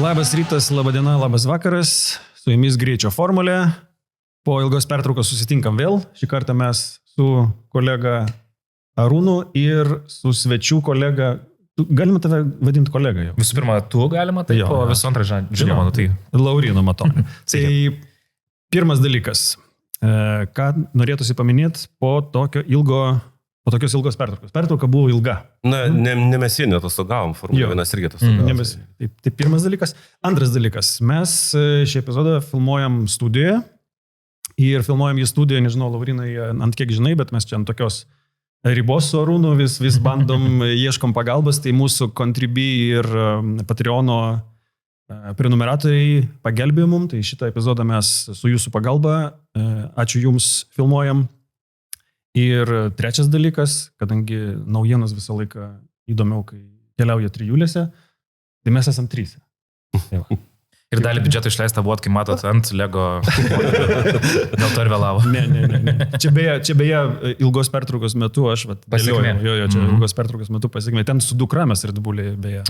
Labas rytas, laba diena, labas vakaras. Su jumis Greičio formulė. Po ilgos pertraukos susitinkam vėl. Šį kartą mes su kolega Arūnu ir su svečių kolega. Galima tave vadinti kolega jau. Visų pirma, tu galima, tai po visų antrą žinoma, tai Lauryno Matonį. Tai pirmas dalykas, ką norėtųsi paminėti po tokios ilgos pertraukos. Pertrauka buvo ilga. Na, ne mes vieni atostogavom, Formulė 1 irgi atostogavom. Tai pirmas dalykas. Antras dalykas, mes šį epizodą filmuojam studijoje ir filmuojam į studiją, nežinau, Laurynai, ant kiek žinai, bet mes čia ant tokios ribos su Arūnu vis bandom, ieškom pagalbos, tai mūsų Contribui ir Patreono prenumeratoriai pagelbėjo mum, tai šitą epizodą mes su jūsų pagalba, ačiū jums, filmuojam. Ir trečias dalykas, kadangi naujienos visą laiką įdomiau, kai keliauja trijulėse, tai mes esam tryse. Ir dalį biudžeto išleista buvo, kai matot ant Lego, dėl to ir vėlavo. Ne. Čia beje ilgos pertraukos metu aš pasiekmė. Čia ilgos pertraukos metu pasiekmė. Ten su dukra mes ir dubulė beje.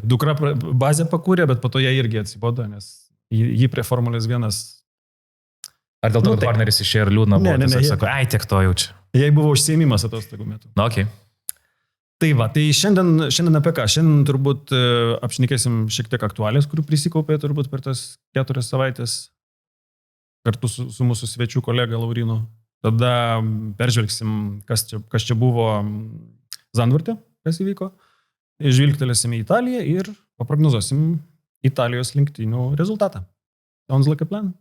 Dukra bazę pakūrė, bet po to ją irgi atsibodo, nes jį prie Formulės 1. Ar dėl to, kad partneris išėjo ir liūdna buvo? Ne. Sako, tiek to jaučia. Jei buvo užsiėmimas atostogų metu. Na, okei. Tai va, tai šiandien apie ką? Šiandien turbūt apšnekėsim šiek tiek aktualės, kurių prisikaupė turbūt per tas 4 savaitės kartu su mūsų svečių kolega Laurynu. Tada peržvelgsim, kas čia buvo Zandvorte, kas įvyko. Žvilgtelėsim į Italiją ir paprognozuosim Italijos lenktynių rezultatą. Sounds like a plan?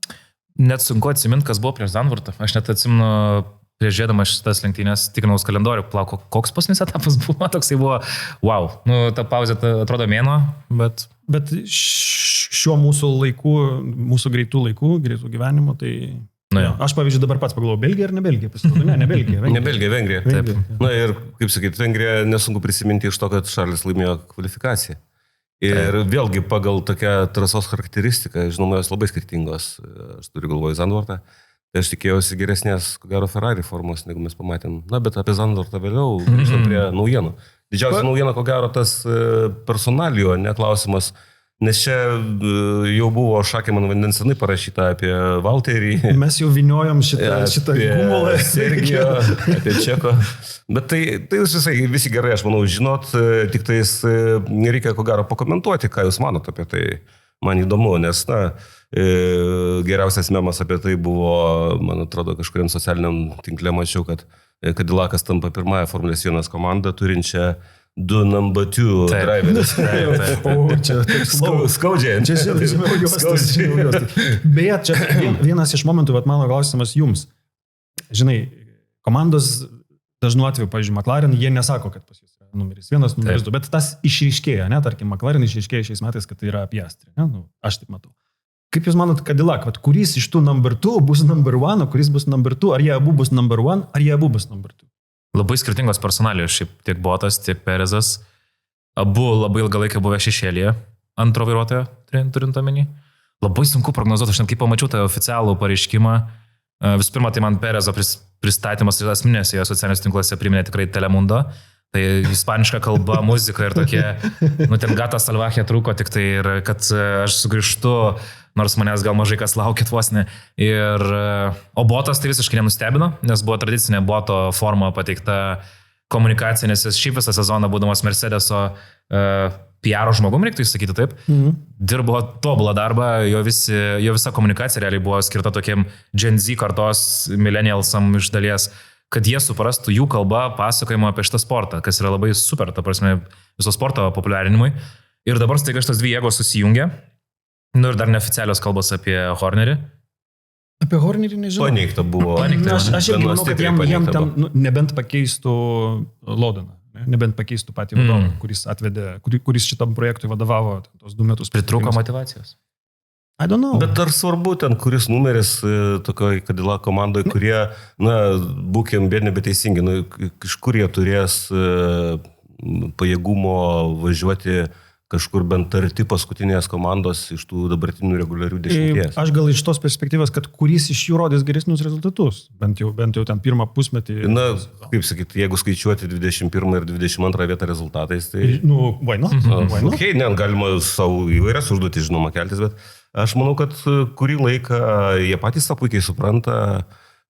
Net sunku atsiminti, kas buvo prieš Zandvortą. Aš net atsimenu, prieš žiūrėdamas šitas lenktynės, tikinaus kalendorių, plauko, koks paskutinis etapas buvo, toksai buvo, wow. Ta pauzė atrodo mėnuo, bet... Bet šiuo mūsų laikų, mūsų greitų gyvenimo, tai... Aš pavyzdžiui dabar pats pagalvoju, Belgija ar ne Belgija? Ne Belgija. Ne Belgija, Vengrija. Taip. Na ir, kaip sakyti, Vengrija nesunku prisiminti iš to, kad Šarlis laimėjo kvalifikaciją. Ir vėlgi pagal tokią trasos charakteristiką, žinoma, jos labai skirtingos, aš turiu galvoju Zandvortą, tai aš tikėjausi geresnės, ko gero, Ferrari formos, negu mes pamatėm. Na, bet apie Zandvortą vėliau grįžtam prie naujienų. Didžiausia naujiena, ko gero, tas personalijo neklausimas, nes čia jau buvo šakė man vandens senai parašyta apie Valterį. Mes jau vyniojom šitą gumulą. Sergijo, apie Čeko. Bet tai visi gerai, aš manau, žinot, tik tais reikia, ko gero, pakomentuoti, ką jūs manot apie tai. Man įdomu, nes, geriausias memas apie tai buvo, man atrodo, kažkuriam socialiniam tinkle mačiau, kad Cadillacas tampa pirmąją Formulės 1 komandą turinčią 2 number 2 driverius. Čia skaudžiai. Čia žinau juos. Beje, čia vienas iš momentų, mano klausimas jums. Žinai, komandos dažnu atveju, pavyzdžiui, McLaren, jie nesako, kad pas jūs yra numeris 1, numeris 2, bet tas išryškėja, tarkim, McLaren išryškėja šiais metais, kad tai yra Piastri. Aš taip matau. Kaip jūs manot, Cadillac, kuris iš tų number 2 bus number 1, kuris bus number 2, ar jie abu bus number 1, ar jie abu bus number 2? Labai skirtingos personalijos, šiaip tiek Bottas, tiek Perezas. Abu labai ilgą laiką buvę šešėlyje antro vairuotojo, turint omeny. Labai sunku prognozuoti, aš net kaip pamačiau tą oficialų pareiškimą. Visų pirma, tai man Perezo pristatymas asmeninėse jo socialiniuose tinkluose priminė tikrai Telemundo. Tai ispaniška kalba, muzika ir tokie, ten gata salvachė trūko tik tai ir kad aš sugrįžtu, nors manęs gal mažai kas laukit vos ne. O Bottas tai visiškai nenustebino, nes buvo tradicinė Boto forma pateikta komunikacija, nes jis šiaip visą sezoną būdamas Mercedeso PR žmogum, reiktų įsakyti taip, dirbo tobulą darbą, jo visa komunikacija realiai buvo skirta tokiem Gen Z kartos millennialsam iš dalies, kad jie suprastų jų kalbą pasakojimo apie šitą sportą, kas yra labai super, ta prasme, viso sporto populiarinimui. Ir dabar staiga šitos dvi jėgos susijungia. Ir dar neoficialios kalbos apie Hornerį. Apie Hornerį nežinau. Paneigta buvo. Aš irgi manau, kad jam ten nebent pakeistų Lodaną. Nebent pakeistų patį vadovą, kuris šitam projektui vadovavo tos 2 metus. Pritrūko motivacijos. I don't know. Bet ar svarbu ten, kuris numeris tokioj Cadillac komandoje, kurie, būkim bėdini, bet teisingi, iš kur jie turės pajėgumo važiuoti kažkur bent arti paskutinės komandos iš tų dabartinių reguliarių 10. Aš gal iš tos perspektyvos, kad kuris iš jų rodys geresnius rezultatus, bent jau ten pirmą pusmetį. Na, kaip sakyti, jeigu skaičiuoti 21 ir 22 vietą rezultatais, tai... Nu, vainu. Okay, ne, galima savo įvairias užduotis, žinoma, keltis, bet aš manau, kad kurį laiką jie patys tą puikiai supranta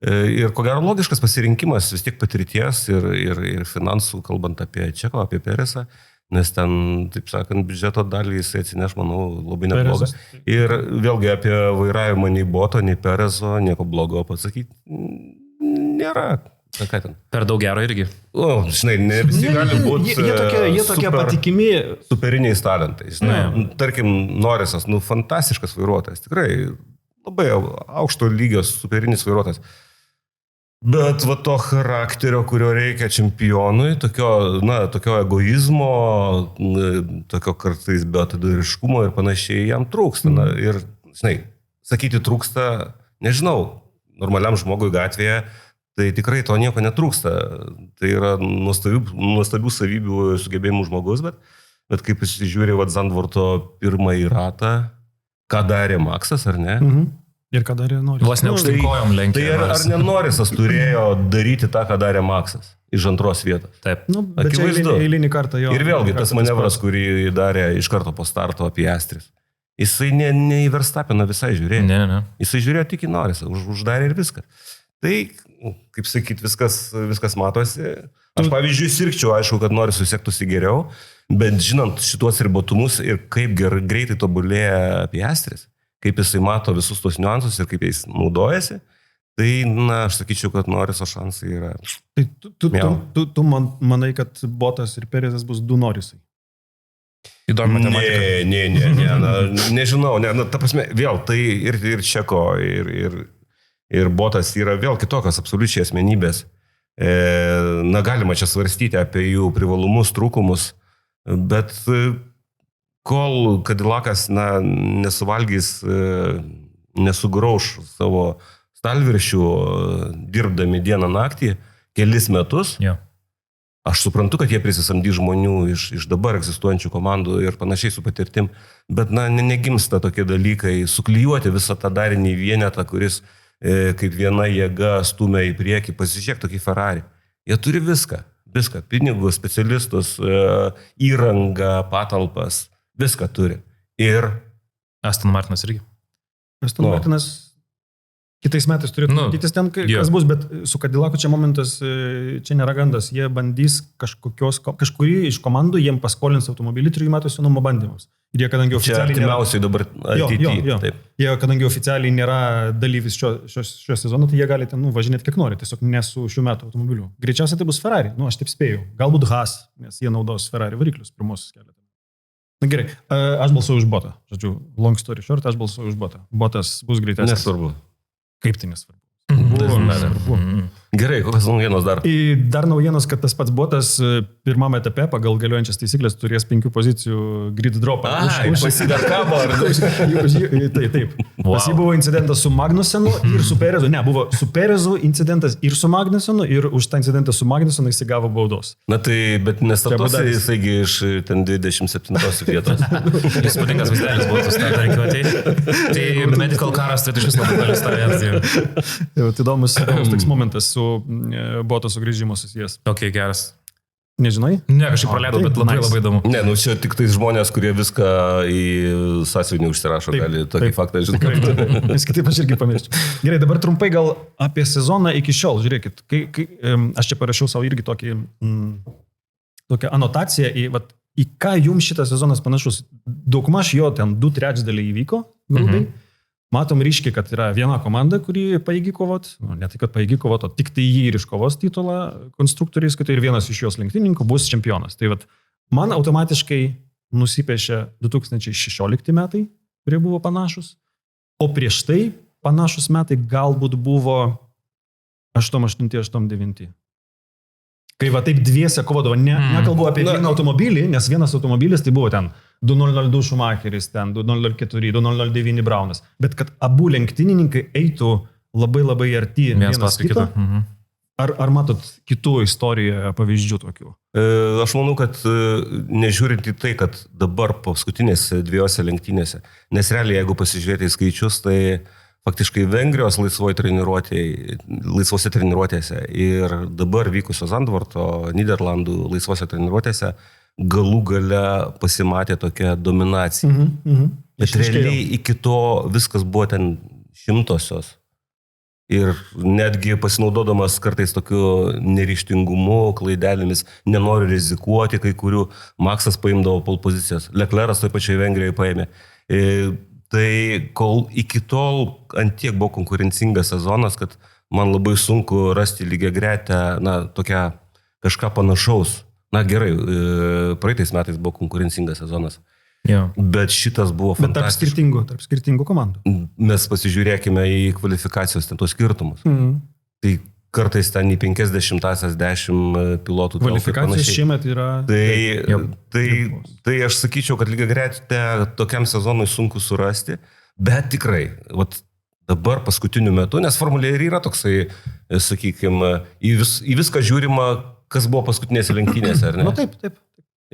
ir ko gero logiškas pasirinkimas vis tiek patirties ir finansų, kalbant apie Čeko, apie Peresą, nes ten, taip sakant, biudžeto dalį jisai atsineš, manau, labai neblogas. Ir vėlgi apie vairavimą nei Boto, nei Perezo, nieko blogo pasakyti nėra. Ką ten? Per daug gero irgi. O, žinai, ne visi gali būti jie tokie patikimi. Superiniais talentais. Tarkim, Norrisas, fantastiškas vairuotojas, tikrai labai aukšto lygio superinis vairuotojas. Bet va to charakterio, kurio reikia čempionui, tokio egoizmo, tokio kartais beatidariškumo ir panašiai jam trūksta. Ir, žinai, sakyti trūksta, nežinau, normaliam žmogui gatvėje, tai tikrai to nieko netrūksta. Tai yra nuostabių savybių sugebėjimų žmogus, bet kaip jis žiūri Zandvorto pirmąjį ratą, ką darė Maksas, ar ne? Ir ką darė Norrisas. Vos neužtinkojom lenkė. Tai ar ne Norrisas turėjo daryti tą, ką darė Maksas iš antros vietos? Taip. Bet eilinį kartą jo. Ir vėlgi tas manevras, kurį darė iš karto po starto apie Astris. Jisai ne į Verstappeną visai žiūrėjo. Ne. Jisai žiūrėjo tik į Norrisą, uždarė ir viską. Tai, kaip sakyt, viskas matosi. Aš pavyzdžiui sirgčiau, aišku, kad Norrisui sektųsi geriau, bet žinant šituos ribotumus ir kaip greitai tobulėja apie Astris, kaip jisai mato visus tos niuansus ir kaip jais naudojasi, tai, aš sakyčiau, kad Norriso šansai yra... Tai tu manai, kad Botas ir Perezas bus du Norrisai? Įdomi matematika. Nežinau, ta prasme, vėl tai ir Čeko, ir Botas yra vėl kitokios absoliučiai asmenybės. Galima čia svarstyti apie jų privalumus, trūkumus, bet... Kol Cadillakas nesuvalgys, nesugrauš savo stalviršių, dirbdami dieną naktį, kelis metus, aš suprantu, kad jie prisisamdys žmonių iš dabar egzistuojančių komandų ir panašiai su patirtim, bet negimsta tokie dalykai, suklijuoti visą tą darinį vienetą, kuris kaip viena jėga stumia į priekį, pasižiūrėk tokį Ferrari. Jie turi viską, pinigus, specialistus, įrangą, patalpas. Viską turi. Ir... Aston Martinas irgi. Aston Martinas kitais metais turėtų matytis ten, kas bus, bet su Cadillacu čia momentas, čia nėra gandas. Jie bandys kažkurį iš komandų, jiem paskolins automobilį 3 metų senumo bandymams. Ir jie, kadangi oficialiai... Čia artimiausiai dabar ateityje. Jie, kadangi oficialiai nėra dalyvis šio sezono, tai jie gali ten važinėti kiek nori, tiesiog ne su šių metų automobiliu. Greičiausiai tai bus Ferrari, aš taip spėjau. Galbūt Haas, nes jie naudos Ferrari variklius pirmosius keletą. Na gerai, aš balsuoju už Botą. Žodžiu, long story short, aš balsuoju už Botą. Botas bus greitesnis. Nesvarbu. Kaip tai nesvarbu? Gerai, kokios naujienos dar? Dar naujienos, kad tas pats Botas pirmame etape pagal galiojančias taisyklės turės 5 pozicijų grid dropą. Pasidakavo, ar Taip. Pas jį buvo incidentas su Magnusenu ir su Perezu. Ne, buvo su Perezu incidentas ir su Magnusenu ir už tą incidentą su Magnusenu jis įgavo baudos. Na tai, bet nestatosi jisaigi iš ten 27 vietos. Įspūdingas vaizdelis buvo sustatę rikiuotėjai. Tai medical caras tai iš vis labai gali stovėti. Įdomus toks momentas su Boto sugrįžimo susijęs. Ok, geras. Nežinai? Ne, kažkaip praleidau, bet labai įdomu. Ne, čia tik tais žmonės, kurie viską į sąsiuvinį užsirašo, gali tokį faktą žinoti. Nes kitaip aš irgi pamirščiau. Gerai, dabar trumpai gal apie sezoną iki šiol. Žiūrėkit, aš čia parašiau savo irgi tokią anotaciją į ką jums šitas sezonas panašus. Daugmaž jo ten 2/3 įvyko, grubiai. Matom ryškiai, kad yra viena komanda, kuri paėgi kovot, ne tai, kad paėgi kovot, o tik tai jį ir iškovos titulą konstruktoriais, kad ir vienas iš jos lenktynininkų bus čempionas. Tai man automatiškai nusipiešė 2016 metai, kurie buvo panašus, o prieš tai panašus metai galbūt buvo 8-8-8-9. Kai taip dviese kovodavo, nekalbu apie vieną automobilį, nes vienas automobilis tai buvo ten 2002 Schumacheris, ten 2004, 2009 Braunas, bet kad abu lenktynininkai eitų labai arti vienas kito, Ar matot kitų istorijoje pavyzdžių tokių? Aš manau, kad nežiūrint į tai, kad dabar paskutinėse 2 lenktynėse, nes realiai jeigu pasižiūrėti į skaičius, tai faktiškai Vengrijos laisvose treniruotėse ir dabar vykusio Zandvorto Niderlandų laisvose treniruotėse galų gale pasimatė tokia dominacija. Bet realiai iki to viskas buvo ten šimtosios. Ir netgi pasinaudodamas kartais tokiu neryžtingumu, klaidelėmis, nenoriu rizikuoti kai kurių, Maksas paimdavo pole pozicijas, Leclerc'as toj pačiai Vengrijoje paėmė. Tai kol iki tol antiek buvo konkurencingas sezonas, kad man labai sunku rasti lygiagretę, tokią kažką panašaus. Gerai, praeitais metais buvo konkurencingas sezonas. Jo. Bet šitas buvo fantastiškas. Tarp skirtingų komandų. Mes pasižiūrėkime į kvalifikacijos ten tos skirtumus. Tai kartais ten į 50-10 pilotų. Kvalifikacijos šiemet yra... Tai aš sakyčiau, kad lygiagretę tokiam sezonui sunku surasti, bet tikrai, dabar paskutiniu metu, nes formulė ir yra toksai, sakykime, į viską žiūrima, kas buvo paskutinėse lenktynėse, ar ne? Taip.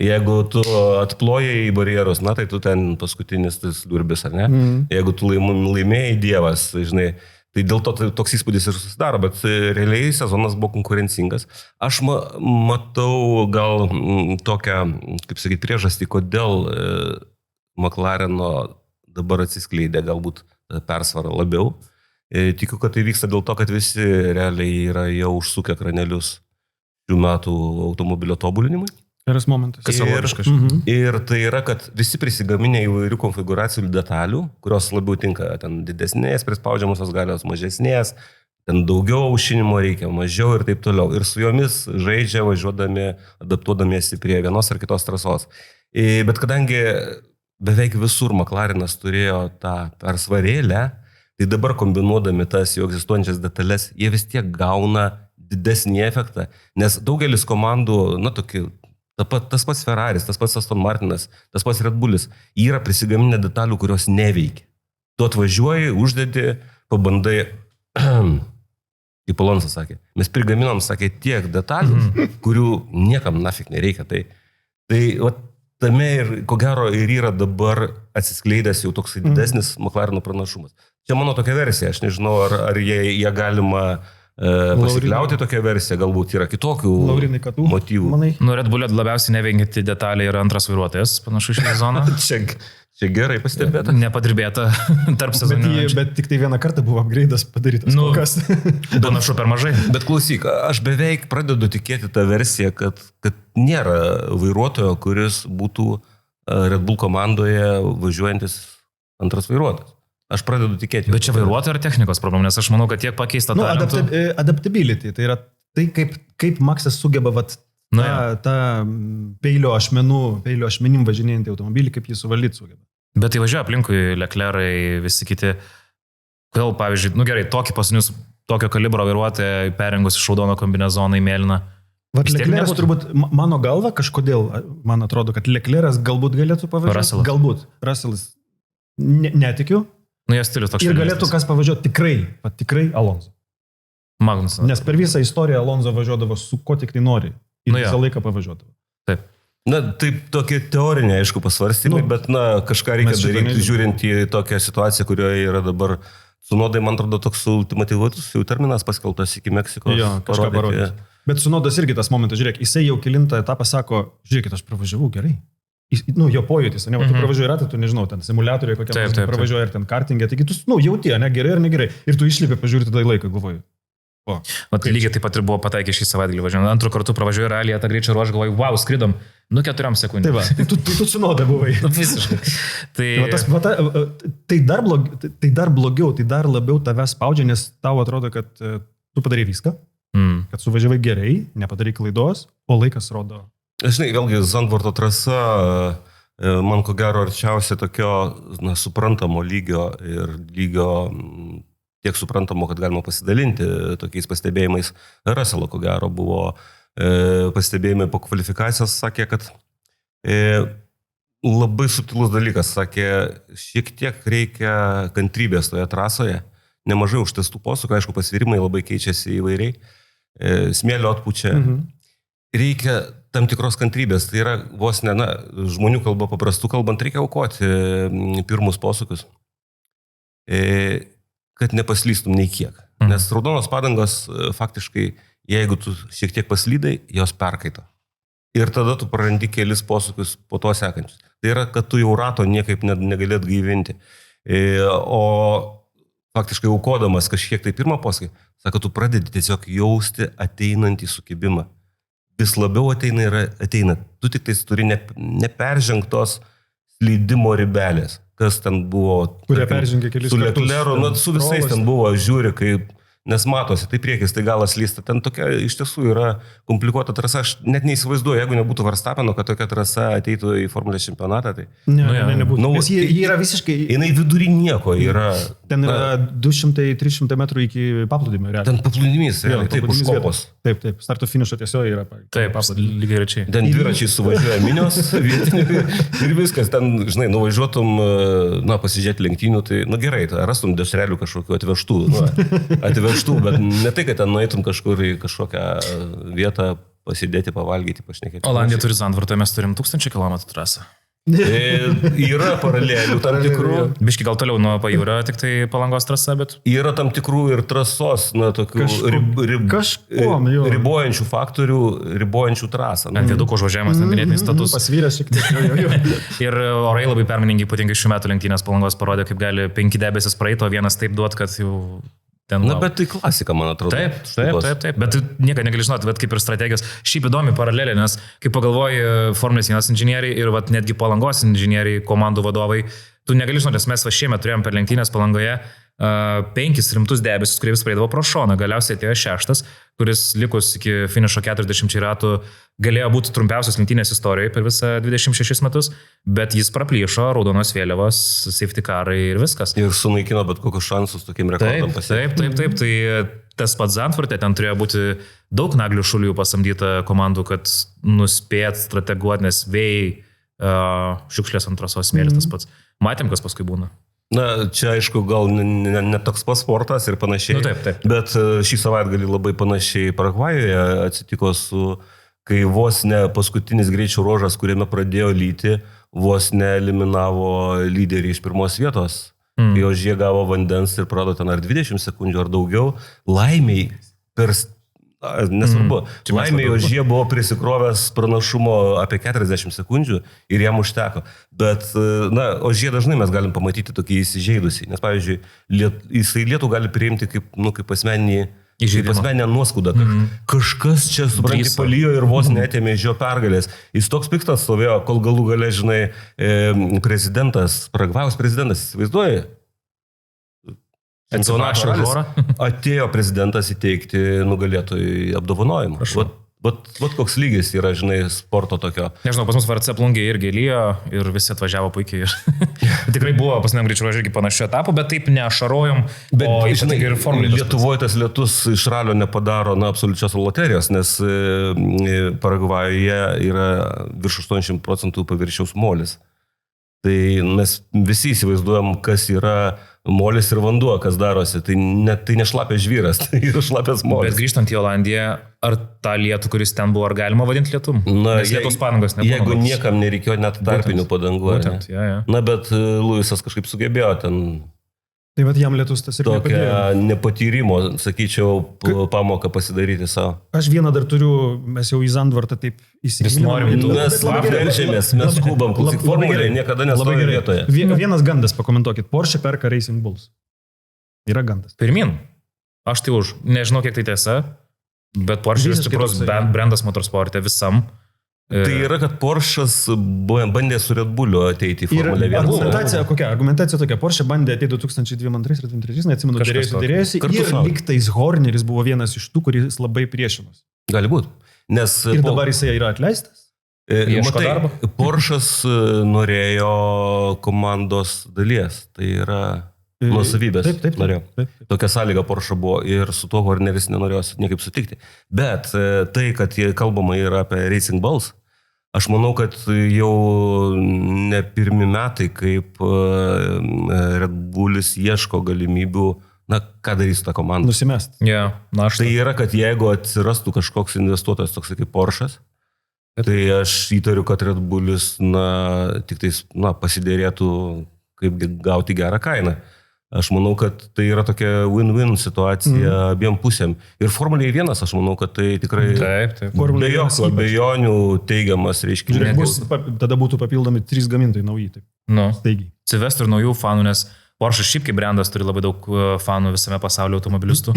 Jeigu tu atplojai į barjerus, tai tu ten paskutinis tas durbis, ar ne? Jeigu tu laimėjai Dievas, žinai, tai dėl to toks įspūdis ir susidaro, bet realiai sezonas buvo konkurencingas. Aš matau gal tokią, kaip sakyti, priežastį, kodėl McLareno dabar atsiskleidė galbūt persvarą labiau. Tikiu, kad tai vyksta dėl to, kad visi realiai yra jau užsukę kranelius šių metų automobilio tobulinimui. Geras momentas. Kas logiška. Ir tai yra, kad visi prisigaminė įvairių konfiguracijų detalių, kurios labiau tinka ten didesnės, prispaudžiamosios galios mažesnės, ten daugiau aušinimo reikia, mažiau ir taip toliau. Ir su jomis žaidžia važiuodami, adaptuodamiesi prie vienos ar kitos trasos. Bet kadangi beveik visur McLarenas turėjo tą persvarėlę, tai dabar kombinuodami tas jau egzistuojančias detalės, jie vis tiek gauna didesnį efektą, nes daugelis komandų, tas pats Ferraris, tas pats Aston Martinas, tas pats Red Bullis, yra prisigaminę detalių, kurios neveikia. Tu atvažiuoji, uždedi, pabandai, kaip Alonsas sakė, mes prigaminom, sakė, tiek detalių, kurių niekam nafik nereikia. Tai tame ir, ko gero, ir yra dabar atsiskleidęs jau toks didesnis McLareno pranašumas. Čia mano tokia versija, aš nežinau, ar jie galima pasikliauti tokią versiją, galbūt yra kitokių motyvų. Red Bull labiausiai neveikianti detalė yra antras vairuotojas, panašu šį sezoną. Čia gerai pastebėta. Nepadirbėta tarp sezonų. Bet tik tai vieną kartą buvo upgrade'as padarytas. Panašu per mažai. Bet klausyk, aš beveik pradedu tikėti tą versiją, kad nėra vairuotojo, kuris būtų Red Bull komandoje važiuojantis antras vairuotojas. Aš pradedu tikėti. Bet čia vairuotojo ar technikos problema, nes aš manau, kad tiek pakeista talentų. Adaptability, tai yra tai, kaip Maksas sugeba tą peilio ašmenim važinėjantį automobilį, kaip jį suvaldyti sugeba. Bet tai važiuoja aplinkui Leclerc'ai, visi kiti. Kodėl, pavyzdžiui, gerai, tokio kalibro vairuotoją perengus iš raudono kombinezoną į mėlyną. Leclerc'as turbūt, mano galva, kažkodėl, man atrodo, kad Leclerc'as galbūt galėtų pavažiuoti. Galbūt. Russellas netikiu. Jos stilius toks. Ir galėtų kas pavažiuoti tikrai Alonso. Magnusas. Nes per visą istoriją Alonso važiuodavo su ko tik tai nori. Ir visą laiką pavažiuodavo. Taip. Taip tokie teoriniai, aišku, pasvarstymai, bet kažką reikia daryti, žiūrint į tokią situaciją, kurioje yra dabar Sunodai, man atrodo, toks ultimatyvus jau terminas paskeltas iki Meksikos. Jo, kažką parodyti. Bet Sunodas irgi tas momentas, žiūrėk, jisai jau kilintą etapą sako, žiūrėkit, aš pravažiavau gerai. Jo pojūtis, tu pravažiuoji ratą, tu nežinau, ten simuliatoriai kokie pravažiuoji ar ten kartingė, taigi tu jauti, gerai ar negerai. Ir tu išlipi pažiūrėti tą laiką, galvoju. Lygiai taip pat ir buvo pataikę šį savaitgalį važiuojant. Antrų kartų pravažiuoju rallyje tą greičio ruožą, galvoju, wow, skridom, 4 sekundės. Tai tu Sunoda buvai. Visiškai. Tai dar blogiau, tai dar labiau tave spaudžia, nes tau atrodo, kad tu padarai viską, kad suvažiavai gerai, nepadarai klaidos, o laikas rodo. Žinai, vėlgi, Zandvorto trasa man ko gero arčiausia tokio suprantamo lygio ir lygio tiek suprantamo, kad galima pasidalinti tokiais pastebėjimais. Russello ko gero buvo pastebėjimai po kvalifikacijos, sakė, kad labai subtilus dalykas, sakė, šiek tiek reikia kantrybės toje trasoje, nemažai užtestų posūkių, aišku, pasvirimai labai keičiasi įvairiai. smėlio atpučia. Reikia tam tikros kantrybės, tai yra vos ne, žmonių kalba paprastų kalbant, reikia aukoti pirmus posūkius, kad nepaslystum nei kiek. Nes raudonos padangos faktiškai, jeigu tu šiek tiek paslydai, jos perkaito. Ir tada tu prarandi kelis posūkius po to sekančius. Tai yra, kad tu jau rato niekaip negalėt gaivinti. O faktiškai aukodamas kažkiek tai pirmą posūkį, sako, tu pradedi tiesiog jausti ateinantį sukibimą. Vis labiau ateina. Tu tik tais turi neperžengtos slydimo ribelės. Kas ten buvo. Kurie peržengė kelis kartus. Su Lecleru, su visais ten buvo, žiūri, kaip, nes matosi, tai priekis, tai galas lysta. Ten tokia iš tiesų yra komplikuota trasa. Aš net neįsivaizduoju, jeigu nebūtų Verstappeno, kad tokia trasa ateitų į Formulės čempionatą. Tai... Nebūtų. Nes jie yra visiškai... Jinai vidury nieko yra. Ten yra 200-300 metrų iki paplūdimio. Ten paplūdimys, taip, už kopos. Taip, starto finišo tiesiogiai yra. Taip, lygiai rečiai. Ten dviračiai suvažiuoja minios vietiniai ir viskas. Ten, žinai, nuvažiuotum, pasižiūrėti lenktynių, tai, gerai, rastum dešrelių kažkokiu atvežtų, bet ne tai, kad ten nueitum kažkur į kažkokią vietą pasidėti, pavalgyti, pašnekėti. Olandija turi Zandvortą, mes turim 1000 km trasą. Yra paralelių tam tikrų. Biški gal toliau nuo pajūrio, tik tai Palangos trasa, bet... Yra tam tikrų ir trasos, tokių ribojančių faktorių, ribojančių trasą. Ant viaduko užvažiavimas, ganėtinai status. Pasvyręs šiek tiek. Ir orai labai permainingi, ypatingai šių metų lenktynės Palangos parodė, kaip gali 5 debesis praeiti, o vienas taip duot, kad jau... Bet tai klasika, man atrodo. Taip. Bet tu nieko negali žinoti, bet kaip ir strategijos. Šiaip įdomi paralelė, nes kai pagalvoji Formulės 1 inžinieriai ir netgi Palangos inžinieriai, komandų vadovai, tu negali žinoti, nes mes šiemet turėjom per lenktynės Palangoje 5 rimtus debesis, kurie vis praeidavo pro šoną. Galiausiai atėjo 6, kuris likus iki finišo 40 ratų galėjo būti trumpiausias lenktynės istorijoje per visą 26 metus, bet jis praplyšo, raudonos vėliavos, safety carai ir viskas. Ir sunaikino bet kokius šansus tokiem rekordam pasiekti. Taip. Tai tas pats Zandvorte, ten turėjo būti daug naglių šulių pasamdyta komandų, kad nuspėt strateguoti, nes vėjai, šiukšlės ant trasos smėlis tas pats. Matėm, kas paskui būna. Čia aišku, gal ne toks pats sportas ir panašiai, taip. Bet šį savaitgalį labai panašiai Paragvajuje atsitiko kai vos ne paskutinis greičio ruožas, kuriame pradėjo lyti, vos ne eliminavo lyderį iš pirmos vietos. Kai Ožie gavo vandens ir prado ten ar 20 sekundžių ar daugiau, laimiai nesvarbu. Laimė Ožie buvo prisikrovęs pranašumo apie 40 sekundžių ir jam užteko. Bet, Ožie dažnai mes galim pamatyti tokį įsižeidusį. Nes, pavyzdžiui, jisai lietų gali priimti kaip asmeninę nuoskaudą. Kažkas čia, supranti, palijo ir vos netėmė iš jo pergalės. Jis toks piktas stovėjo, kol galų gale, žinai, Paragvajaus prezidentas, įsivaizduoja? Atėjo prezidentas įteikti nugalėtojui apdovanojimą. Vat koks lygis yra, žinai, sporto tokio. Nežinau, pas mus VRC plungė irgi lyjo ir visi atvažiavo puikiai. Tikrai buvo pasiniam greičiu ruožu irgi panašių etapų, bet taip neašarojom. Bet, žinai, ir Lietuvoje tas lietus iš ralio nepadaro absoliučios loterijos, nes Paragvajuje yra virš 80% paviršiaus molis. Tai mes visi įsivaizduojam, kas yra molis ir vanduo, kas darosi. Tai nešlapės žvyras, tai yra šlapės molis. Bet grįžtant į Olandiją, ar tą lietų, kuris ten buvo, ar galima vadinti lietum? Nes lietos padangos nebuvo. Jeigu niekam nereikėjo net tarpinių padangų. Bet Luisas kažkaip sugebėjo ten... Tai bet jam lietus tas ir nepadėjo. Tokią nepatyrimo, sakyčiau, pamoką pasidaryti savo. Aš vieną dar turiu, mes jau į Zandvortą taip įsigilinome. Mes lapverčiamės, mes skubam, klausyk, formulėje niekada nestovi vietoje. Vienas gandas, pakomentuokit, Porsche perka Racing Bulls. Yra gandas. Pirmin. Aš tai už. Nežinau, kiek tai tiesa, bet Porsche yra stiprus brandas motorsporte visam. Tai yra, kad Porsche'as bandė su Red Bullu ateiti į Formulę 1. Argumentacija kokia? Argumentacija tokia. Porsche bandė ateiti 2002 ar 2003, neatsimenu, dėrėjosi. Ir lygtais Horneris buvo vienas iš tų, kuris labai priešinos. Gali būti. Ir dabar jisai yra atleistas? Ieško darbo? Porsche'as norėjo komandos dalies. Tai yra... nuosavybės norėjo. Tokia sąlyga Porsche buvo ir su tuo Horneris nenorėjo niekaip sutikti. Bet tai, kad kalbama yra apie Racing Bulls, aš manau, kad jau ne pirmi metai, kaip Red Bullis ieško galimybių na, ką darys ta komanda. Nusimest. Yeah, Tai yra, kad jeigu atsirastų kažkoks investuotojas, toks kaip Porsche'as, tai aš įtariu, kad Red Bullis, tik tais, pasidėrėtų, kaip gauti gerą kainą. Aš manau, kad tai yra tokia win-win situacija abiem pusėm. Ir Formulėje 1, aš manau, kad tai tikrai Taip. be jokių abejonių teigiamas reiškinys. Tada būtų papildomi 3 gamintojai nauji. Taip. Staigiai. Atsivestų ir naujų fanų, nes Porsche šiaip kaip brandas turi labai daug fanų visame pasaulio automobilistų.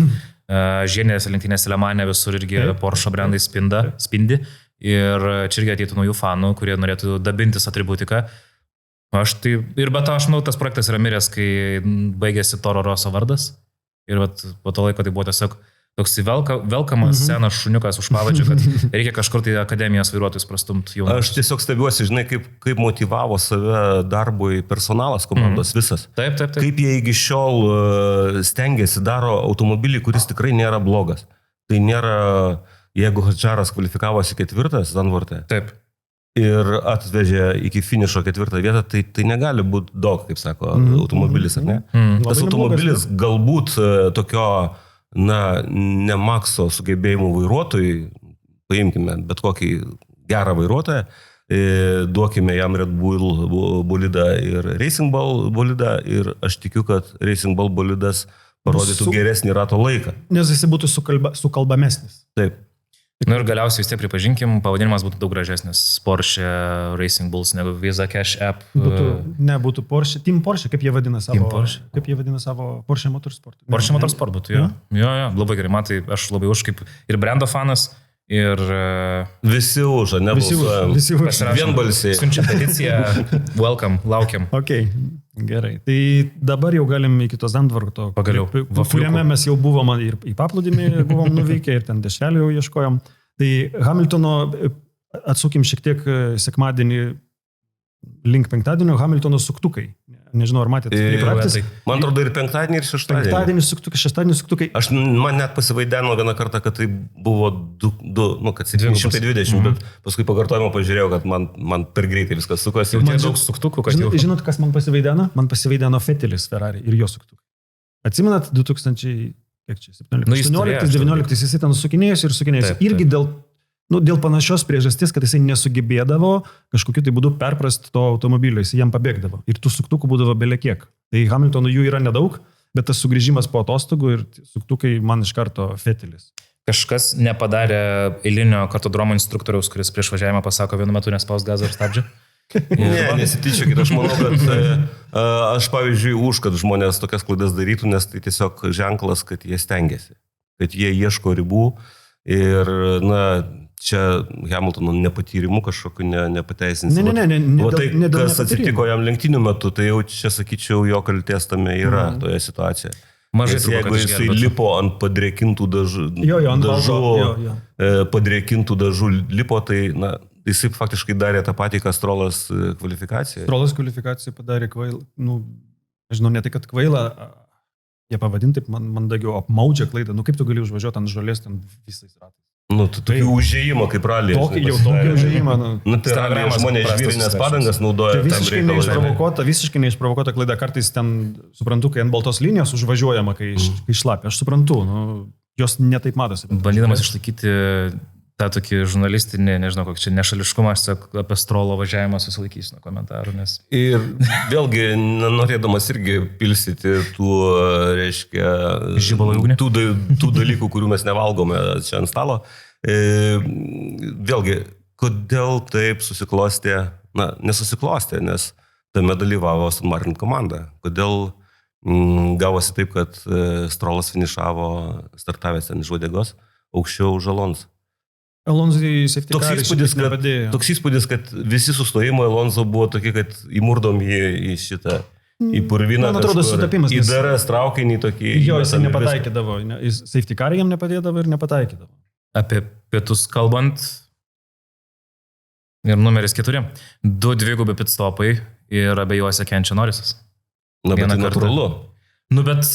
Žienės lenktynės Le Mane visur irgi Porsche brandai spindi. Ir čia irgi ateitų naujų fanų, kurie norėtų dabintis atributiką. Bet aš manau, tas projektas yra miręs, kai baigėsi Toro Rosso vardas. Ir po to laiko tai buvo tiesiog toks velkamas senas šuniukas už pavadžių, kad reikia kažkur tai akademijos vairuotojus prastumti jaunus. Aš tiesiog stebiuosi, žinai, kaip motivavo save darbui personalas komandos visas. Taip. Kaip jie iki šiol stengiasi, daro automobilį, kuris tikrai nėra blogas. Tai nėra, jeigu Hadžaras kvalifikavosi 4. Zandvoorte. Taip. Ir atvežė iki finišo 4. vietą, tai negali būti daug, kaip sako, automobilis, ar ne? Tas automobilis galbūt tokio, ne makso sugebėjimų vairuotojui, paimkime bet kokį gerą vairuotoją, duokime jam Red Bull bolidą ir Racing Bull bolidą ir aš tikiu, kad Racing Bull bolidas parodytų geresnį rato laiką. Nes jis būtų sukalbamesnis. Taip. Ir galiausiai vis tiek pripažinkim, pavadinimas būtų daug gražesnis Porsche Racing Bulls negu Visa Cash App. Būtų Porsche, Team Porsche, kaip jie vadina savo Porsche Motorsport. Porsche Motorsport būtų, jo, labai gerai, matai, aš labai už kaip ir brando fanas, ir... Visi už, ne? Visi už. Vienbalsiai. Siunčia peticiją, welcome, laukiam. Ok, gerai. Tai dabar jau galim iki to Zandvoorto. Pagaliau. Kuriame mes jau buvom ir į paplūdimį buvom nuvykę ir ten dešrelį jau ieškojom. Tai Hamiltono, atsukim šiek tiek sekmadienį link penktadienio, Hamiltono suktukai. Nežinau, ar matėte. Man atrodo ir penktadienį, ir šeštadienį. Penktadienį suktukai, šeštadienį suktukai. Man net pasivaideno vieną kartą, kad tai buvo 720, bet paskui pakartojimo pažiūrėjau, kad man per greitai viskas sukosi. Jau tiek daug suktukų, kad jau... Žinot, kas man pasivaideno? Man pasivaideno Vettelis Ferrari ir jo suktukai. Atsimenat, 2017-19 jisai ten sukinėjosi. Irgi dėl panašios priežasties, kad jisai nesugebėdavo kažkokiu tai būdu perprasti to automobilio, jisai jam pabėgdavo. Ir tų suktukų būdavo belekiek. Tai Hamiltonų jų yra nedaug, bet tas sugrįžimas po atostogų ir suktukai man iš karto Vettelis. Kažkas nepadarė eilinio kartodromo instruktoriaus, kuris prieš važiavimą pasako vienu metu nespaus gazą ir stabdžių. Ne, nesityčiokit, aš manau, kad aš pavyzdžiui už, kad žmonės tokias klaidas darytų, nes tai tiesiog ženklas, kad jie stengiasi, kad jie ieško ribų ir, čia Hamiltono nepatyrimų kažkokiu nepateisins. Ne, kas atsitiko jam lenktynių metu, tai jau čia, sakyčiau, jo kaltės tame yra toje situacijoje. Mažai turbūt, jeigu jisai lipo ant padrėkintų dažų, padrėkintų dažų lipo, tai jisai faktiškai darė tą patį, kas Strollas kvalifikacijoje. Strollas kvalifikacijoje padarė kvailą, nežinau, ne tai, kad kvailą, jie pavadinti taip mandagiau, apmaudžia klaidą. Kaip tu gali užvažiuoti ant žolės ten visais ratais? Tokį užėjimą kaip ralį. Tokį užėjimą. Tai ralį žmonės žvyrinės padangas naudoja. Tai visiškai neišprovokuota klaida. Kartais ten, suprantu, kai ant baltos linijos užvažiuojama, kai šlapia. Aš suprantu, jos netaip matosi. Bandydamas išlaikyti tą tokį žurnalistinį, nežinau, kokį čia nešališkumą, aš apie Strollo važiavimą susilaikysiu nuo komentarų. Ir vėlgi, norėdamas irgi pilsyti tų, reiškia, tų dalykų, kurių mes nevalgome čia ant stalo, vėlgi, kodėl taip susiklostė, nesusiklostė, nes tame dalyvavo Aston Martin komanda. Kodėl gavosi taip, kad Strollas finišavo startavęs ten iš uodegos aukščiau už Alonso. Alonzai safety caras nepadėjo. Toks įspūdis, kad visi sustojimo Alonso buvo tokie, kad įmurdom į šitą, į purviną. Man atrodo, sutapimas. Į DRS traukinį tokį. Jo, jisai nepataikydavo. Safety carai jam nepadėdavo ir nepataikydavo. Apie pietus kalbant, ir numeris 4. 2 dvigubi pitstopai ir abejuose kenčia Norrisas. Bet tai natūralu. Bet...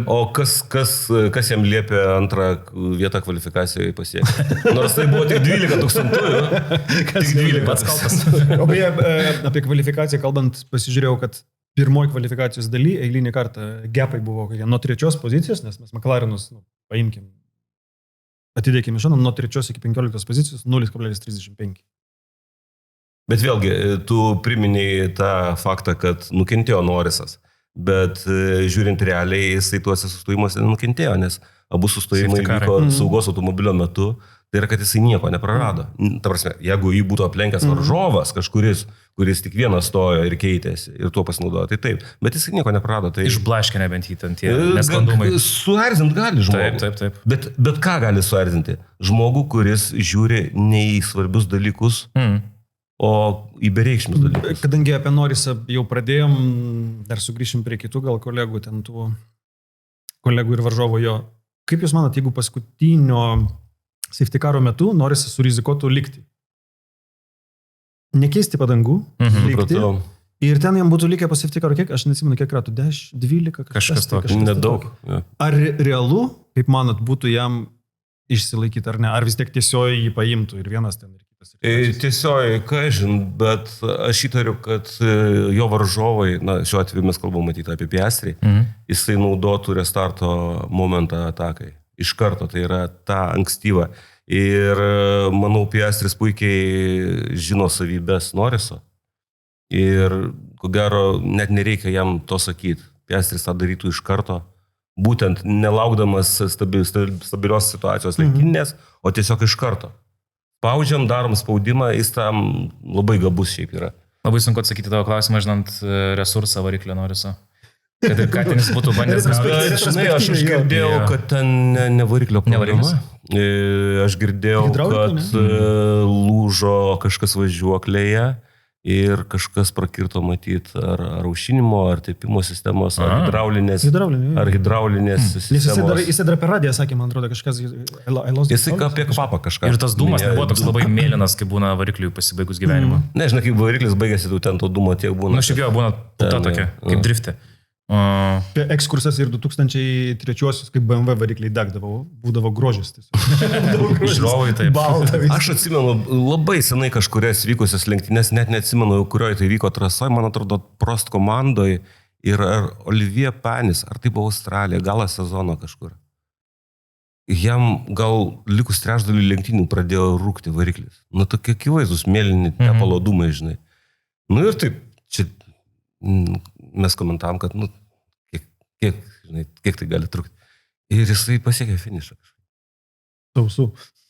O kas jam liepė antrą vietą kvalifikacijoje pasiekti? Nors tai buvo tik 12 000. Tik 12 pats kaltas. O beje, apie kvalifikaciją kalbant, pasižiūrėjau, kad pirmoji kvalifikacijos daly, eilinį kartą gepai buvo kokie nuo 3 pozicijos, nes mes McLarenus, paimkim, atidėkime šiandien, nuo 3 iki 15 pozicijos 0,35. Bet vėlgi, tu priminėjai tą faktą, kad nukentėjo Norrisas. Bet žiūrint realiai, jisai tuose sustojimuose nenukentėjo, nes abu sustojimai vyko saugos automobilio metu, tai yra, kad jisai nieko neprarado. Ta prasme, jeigu jį būtų aplenkęs varžovas kažkuris, kuris tik vienas stojo ir keitėsi ir tuo pasinaudojo, tai taip, bet jisai nieko neprarado. Tai... Išblaškė nebent jį ten tie nesklandumai. Suerzint gali žmogų. Taip. Bet ką gali suerzinti? Žmogų, kuris žiūri ne į svarbius dalykus, o į bereikšmius dalykus. Kadangi apie Norrisą jau pradėjom, dar sugrįšim prie kitų gal kolegų, ten tų kolegų ir varžovo jo. Kaip Jūs manat, jeigu paskutinio safety caro metu Norrisas surizikotų likti? Nekeisti padangų, likti. Ir ten jam būtų likę po safety caro, kiek, aš neatsimenu, kiek ratų, 10, 12, kažkas tokio. Nedaug. Ja. Ar realu, kaip manat, būtų jam išsilaikyti ar ne? Ar vis tiek tiesioji jį paimtų ir vienas ten ir kitas? Tiesioji, kažin, bet aš įtariu, kad jo varžovai, šiuo atveju mes kalbame matyti apie Piastrį, jisai naudotų restarto momentą atakai. Iš karto, tai yra ta ankstyva. Ir manau, Piastris puikiai žino savybės Norriso. Ir ko gero, net nereikia jam to sakyti. Piastris tą darytų iš karto, būtent nelaukdamas stabilios situacijos lenktynės, o tiesiog iš karto. Spaudžiam, darom spaudimą, jis tam labai gabus šiaip yra. Labai sunku atsakyti tavo klausimą, žinant resursą variklio Norriso. Kad ir ką ten jis būtų bandęs gauti. Žinai, aš girdėjau, kad ten ne variklio problema. Aš girdėjau, kad lūžo kažkas važiuoklėje ir kažkas prakirto matyti ar aušinimo, ar tepimo sistemos, ar hidraulinės sistemos. Jisai dar per radiją sakė, man atrodo, kažkas... Jisai apie kvapą kažką. Ir tas dūmas nebuvo toks labai mėlynas, kaip būna varikliui pasibaigus gyvenimą. Nežinai, kaip variklis baigėsi, tu ten to dūmo tiek būna. Na, šiaip jau būna puta tokia, kaip drifte. Ekskursas ir 2003-osius, kaip BMW varikliai degdavo, būdavo grožis. Žiūrovai taip. Aš atsimenu labai senai kažkurias vykusias lenktynės, net neatsimenu, kurioje tai vyko trasoje, man atrodo, Prost komandoje ir Olivier Panis, ar tai buvo Australija, galą sezono kažkur. Jam gal likus trečdalių lenktynių pradėjo rūkti variklis. Tokie akivaizdūs mėlyni tepalo dūmai, žinai. Ir taip, čia mes komentavom, kad, kiek tai gali trukti. Ir jisai pasiekė finišą. Sausų.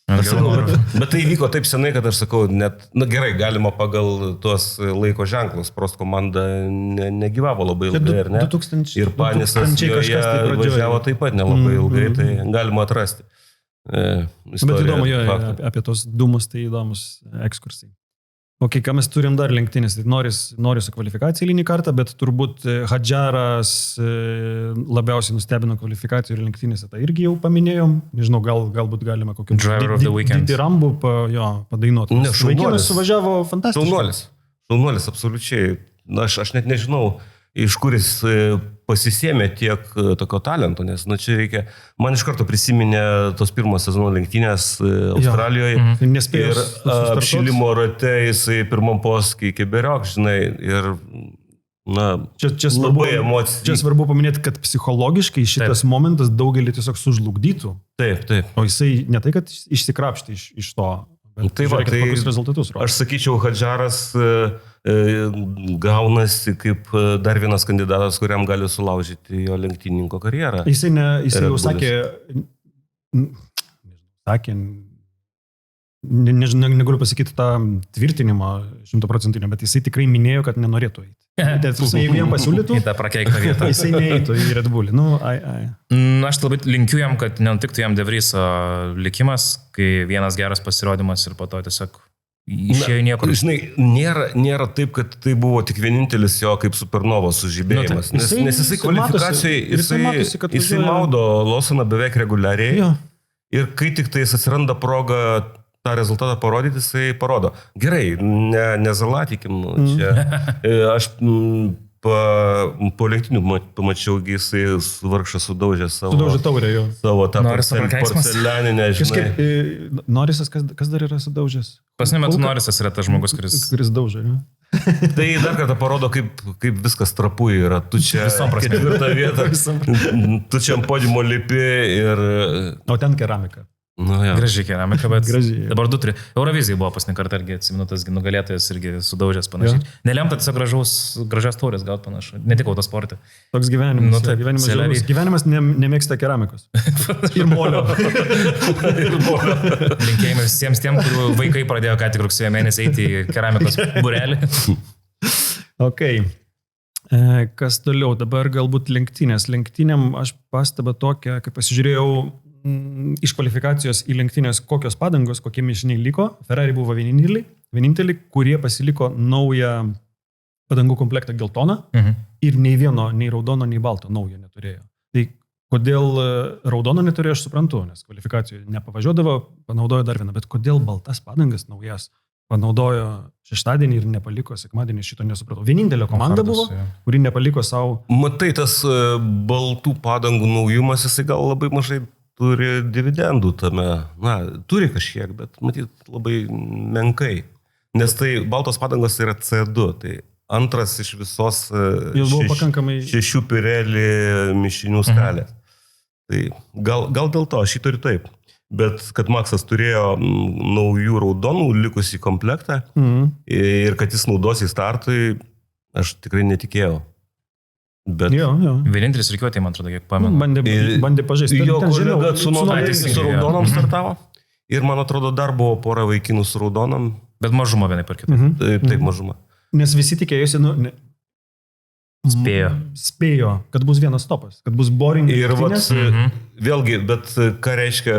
Bet tai vyko taip senai, kad aš sakau, net, gerai, galima pagal tuos laiko ženklus, Prost komanda negyvavo labai ilgai, ar ne? Ir Panisas joje važiavo taip pat nelabai ilgai, tai galima atrasti. Bet įdomu, apie tos dūmus, tai įdomus ekskursai. Ok, ką mes turim dar lenktynės, tai noriu su kvalifikacija eilinį kartą, bet turbūt Hadžaras labiausiai nustebino kvalifikacijų ir lenktynėse, tai irgi jau paminėjom, nežinau, galbūt galima kokį didį rambų padainuoti. Vaikinas suvažiavo fantastiškai. Šaunuolis, absoliučiai. Aš net nežinau, iš kuris pasisėmė tiek tokio talento, nes čia reikia, man iš karto prisiminė tos pirmos sezono lenktynės Australijoje ir apšilimo rate jisai pirmam posūkį iki Beriok, žinai, ir čia labai emocijai. Čia svarbu paminėti, kad psichologiškai šitas momentas daugelį tiesiog sužlugdytų. Taip. O jisai ne tai, kad išsikrapštė iš to, bet kokius rezultatus rodo. Aš sakyčiau, Hadžaras gaunasi kaip dar vienas kandidatas, kuriam gali sulaužyti jo lenktynininko karjerą. Jisai jau sakė, negaliu pasakyti tą tvirtinimą 100%, bet jisai tikrai minėjo, kad nenorėtų eiti. Jeigu jam pasiūlytų, jisai neeitų į Red Bullį. Aš labai linkiu jam, kad nenutiktų jam De Vrieso likimas, kai vienas geras pasirodymas ir po to tiesiog išėjo niekur. Žinai, nėra taip, kad tai buvo tik vienintelis jo kaip supernovos sužibėjimas. Nes jisai kvalifikacijai, jisai maudo Lawsoną beveik reguliariai. Ir kai tik tai atsiranda proga tą rezultatą parodyti, jisai parodo. Gerai, nezalatykim čia. Aš po lenktynių pamačiau, jisai vargšas sudaužė Sudaužė taurę jo. savo tą Norisa prakeiksmas. porcelianinę, žinai. Kažkaip, Norisas, kas dar yra sudaužęs? Pasniu metu Norisas yra tas žmogus, Kuris daužė, jo. Tai dar kartą parodo, kaip viskas trapu yra. Tu čia Visom prasmėm. ketvirtą vietą, tu čia ant podiumo lipi ir... O ten keramika. Nu, ja. Gražiai keramika, bet Gražiai. dabar 2-3. Eurovizijai buvo paskutinį kartą irgi, atsimenu, tas nugalėtojas irgi sudaužęs panašiai. Nelemta tiesiog gražios taurės gauti panašu, ne tik autosportė. Toks gyvenimas. Nu, taip, gyvenimas, celeriai. žiaurus. Gyvenimas nemėgsta keramikos. Ir molio. Linkėjimai visiems tiem, kurių vaikai pradėjo ką tik rugsėjo mėnesį eiti į keramikos būrelį. Ok. Kas toliau? Dabar galbūt lenktynės. Lenktynėm aš pastabą tokią, kai pasižiūrėjau iš kvalifikacijos į lenktynės, kokios padangos, kokie mišiniai liko. Ferrari buvo vieninteliai, kurie pasiliko naują padangų komplektą geltoną ir nei vieno, nei raudono, nei balto naujo neturėjo. Tai kodėl raudono neturėjo, aš suprantu, nes kvalifikacijoje nepavažiuodavo, panaudojo dar vieną, bet kodėl baltas padangas naujas panaudojo šeštadienį ir nepaliko sekmadienį, šito nesupratau. Vienintelė komanda buvo, kuri nepaliko savo... Matai, tas baltų padangų naujumas, jisai gal labai mažai turi dividendų tame. Na, turi kažkiek, bet matyt labai menkai. Nes tai baltos padangos yra C2, tai antras iš visos šešių Pirelli mišinių skalės. Tai gal dėl to, aš įtariu taip. Bet kad Maksas turėjo naujų raudonų likusį komplektą ir kad jis naudos į startui, aš tikrai netikėjau. Bet... Jo. Vienintelis reikiuotė, man atrodo, kiek pamenu. Bandė pažaisti. Jo kolega su raudonom startavo. Ir man atrodo, dar buvo pora vaikinų su raudonom. Bet mažuma vienai per kitą. Taip, mažuma. Nes visi tikėjosi, Spėjo, kad bus vienas stopas, kad bus boring. Ir vėlgi, bet ką reiškia,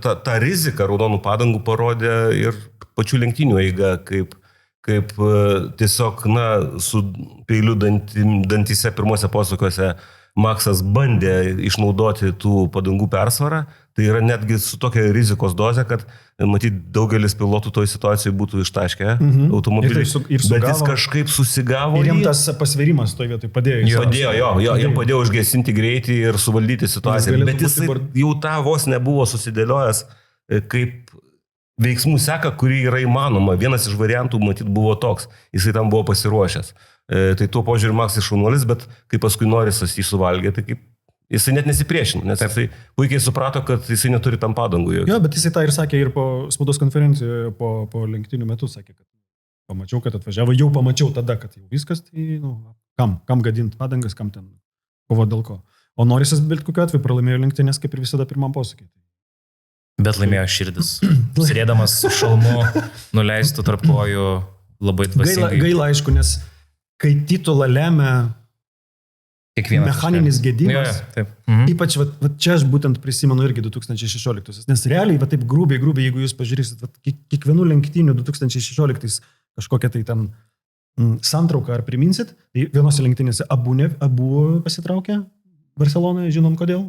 ta rizika raudonų padangų parodė ir pačių lenktynių eiga, kaip tiesiog, su peiliu dantyse pirmose posūkiuose Maksas bandė išnaudoti tų padangų persvarą, tai yra netgi su tokia rizikos doze, kad matyt daugelis pilotų toj situacijai būtų ištaškę automobilį, bet jis kažkaip susigavo. Ir jam tas pasverimas toj vietoj padėjo. Jam padėjo užgesinti greitį ir suvaldyti situaciją, bet jis jau tą vos nebuvo susidėliojęs kaip veiksmų seka, kuri yra įmanoma. Vienas iš variantų, matyt, buvo toks. Jisai tam buvo pasiruošęs. Tai tuo požiūrį Maksas šaunuolis, bet kai paskui Norisas jį suvalgė, tai kaip jisai net nesipriešino, nes jisai puikiai suprato, kad jisai neturi tam padangų. Jo, bet jisai tą ir sakė ir po spaudos konferencijoje, po lenktynių metų sakė, kad pamačiau, kad atvažiavo, jau pamačiau tada, kad jau viskas, tai kam gadinti padangas, kam ten kovo dėl ko. O Norisas bet kokiu atveju pralaimėjo lenktynės, kaip ir visada pirmam posūkiai. Bet laimėjo širdis. Sėdėdamas su šalmu, nuleistų tarp kojų labai dvasingai. Gaila, aišku, nes kai titulą lemia mechaninis gedimas, ypač čia aš būtent prisimenu irgi 2016, nes realiai, taip grubiai, jeigu jūs pažiūrėsit, kiekvienų lenktynių 2016 kažkokią tai ten santrauką ar priminsit, tai vienose lenktynėse abu pasitraukė Barcelonoje, žinom kodėl.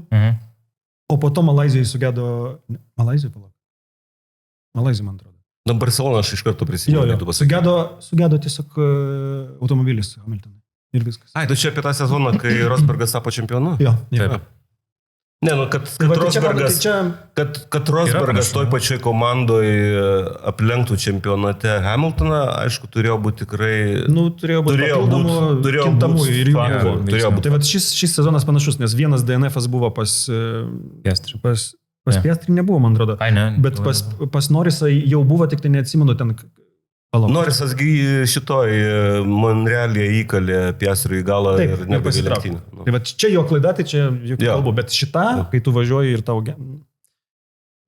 O po to Malaizijai sugedo... Malaizijai, man atrodo. Barcelona aš iš karto prisimenu. Sugedo tiesiog automobilis Hamiltonui. Ir viskas. Tu čia apie tą sezoną, kai Rosbergas tapo čempionu? Jo. Ne, kad Rosbergas toj pačioj komandoje aplenktų čempionate Hamiltoną, aišku, turėjo būti tikrai... Turėjo būti kintamųjų ir jų. Tai šis sezonas panašus, nes vienas DNF-as buvo pas Piastri nebuvo, man atrodo. Bet pas Norisą jau buvo, tik tai neatsimenu ten... Norisas šitoj Monrealėje įkalė Piastriui į galą ir nebaigė lenktynių. Tai čia jo klaida, tai čia jokių kalbų, bet šita, kai tu važiuoji ir tau...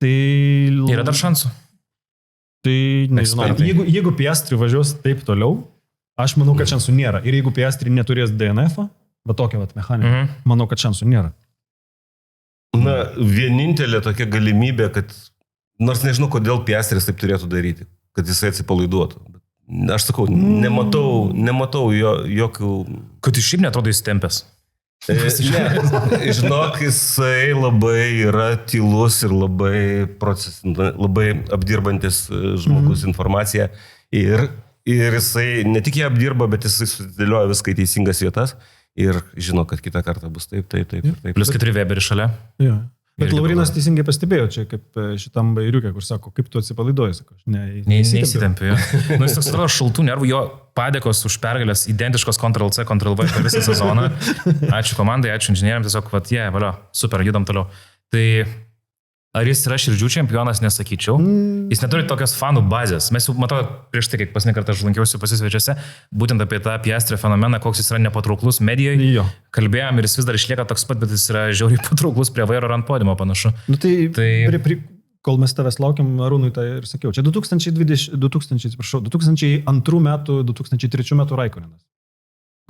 Tai... Yra dar šansų. Tai nežinau, jeigu Piastri važiuos taip toliau, aš manau, kad šansų nėra. Ir jeigu Piastri neturės DNF-ą, va tokią mechaniką, manau, kad šansų nėra. Vienintelė tokia galimybė, kad nors nežinau, kodėl Piastris taip turėtų daryti, kad jisai atsipalaiduotų. Aš sakau, nematau jokių... Kad iš šiaip netrodo įstempęs. Žinok, jisai labai yra tylus ir labai apdirbantis žmogus informaciją. Ir Ir jisai ne tik jie apdirba, bet jisai sudėlioja viską į teisingas vietas ir žino, kad kitą kartą bus taip. Plius 4 Weberį šalia. Ja. Bet Irgi Laurinas dabar. teisingai pastebėjo, čia kaip šitam bairiukė, kur sako, kaip tu atsipalaiduoji, sako, Neįsitempiu. Jis toks atrodo šaltų nervų, jo padėkos už pergalės identiškos Ctrl-C, Ctrl-V per visą sezoną. Ačiū komandai, ačiū inžinieriams, tiesiog, valio, super, judam toliau. Tai ar jis yra širdžių čempionas, nesakyčiau. Jis neturi tokios fanų bazės. Mes jau, matau, prieš tai, kai paskutinį kartą aš lankiausi pasisvečiuose, būtent apie tą Piastri fenomeną, koks jis yra nepatrauklus medijoje. Jo. Kalbėjom ir jis vis dar išlieka toks pat, bet jis yra žiauriai patrauklus prie vairo ar ant podimo panašu. Nu tai kol mes tavęs laukiam, Arūnui tai ir sakiau, čia 2002 metų, 2003 metų Raikkonenas,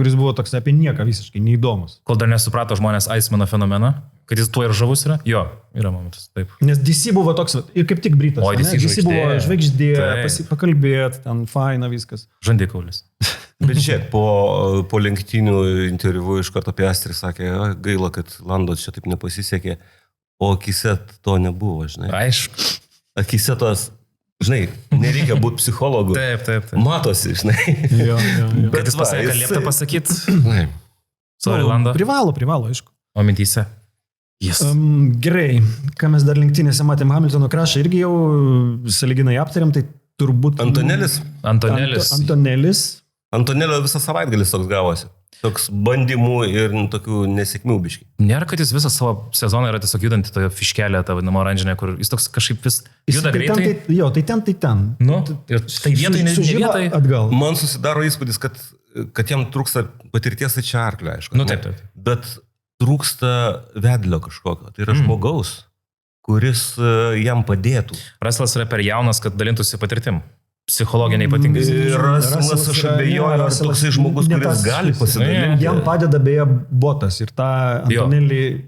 kuris buvo toks apie nieką visiškai neįdomus. Kol dar nesuprato žmonės Icemano fenomeną, kad jis tuo ir žavus yra? Jo, yra momentas, taip. Nes DC buvo toks, ir kaip tik Britas. O, DC DC buvo žvaigždė, pakalbėti, ten faina viskas. Žandikaulis. Bet žiūrėk, po lenktynių interviu iš karto Piastri sakė, gaila, kad Lando čia taip nepasisekė, o akise to nebuvo, žinai. Aišku. Akise tos, žinai, nereikia būti psichologu. Taip. Matosi, žinai. Jo. Bet jis pasakė, kad liepta pasakyti. Sorry, Nu, Lando. Privalo, aišku. O mintyse. Yes. Gerai, ką mes dar lenktynėse matėm Hamiltono krašą, irgi jau sąlyginai aptarėm, tai turbūt... Antonelis? Antonelio visą savaitgalis toks gavosi. Toks bandymų ir tokių nesėkmių biškių. Nėra, kad jis visą savo sezoną yra tiesiog judanti toje fiškelė, ta vadinama oranžinė, kur jis toks kažkaip vis juda greitai. Tai ten. Nu, ir tai vietai, ne vietai. Atgal. Man susidaro įspūdis, kad jam trūksta patirties, tai čia arklio, aišku. Nu, taip. Bet trūksta vedlio kažkokio. Tai yra žmogaus, kuris jam padėtų. Russellas yra per jaunas, kad dalintųsi patirtim. Psichologiniai ypatingai. Russellas aš abejoju, ar toksai žmogus, kuris gali pasidalinti. Jam padeda beje Botas ir tą Antonelį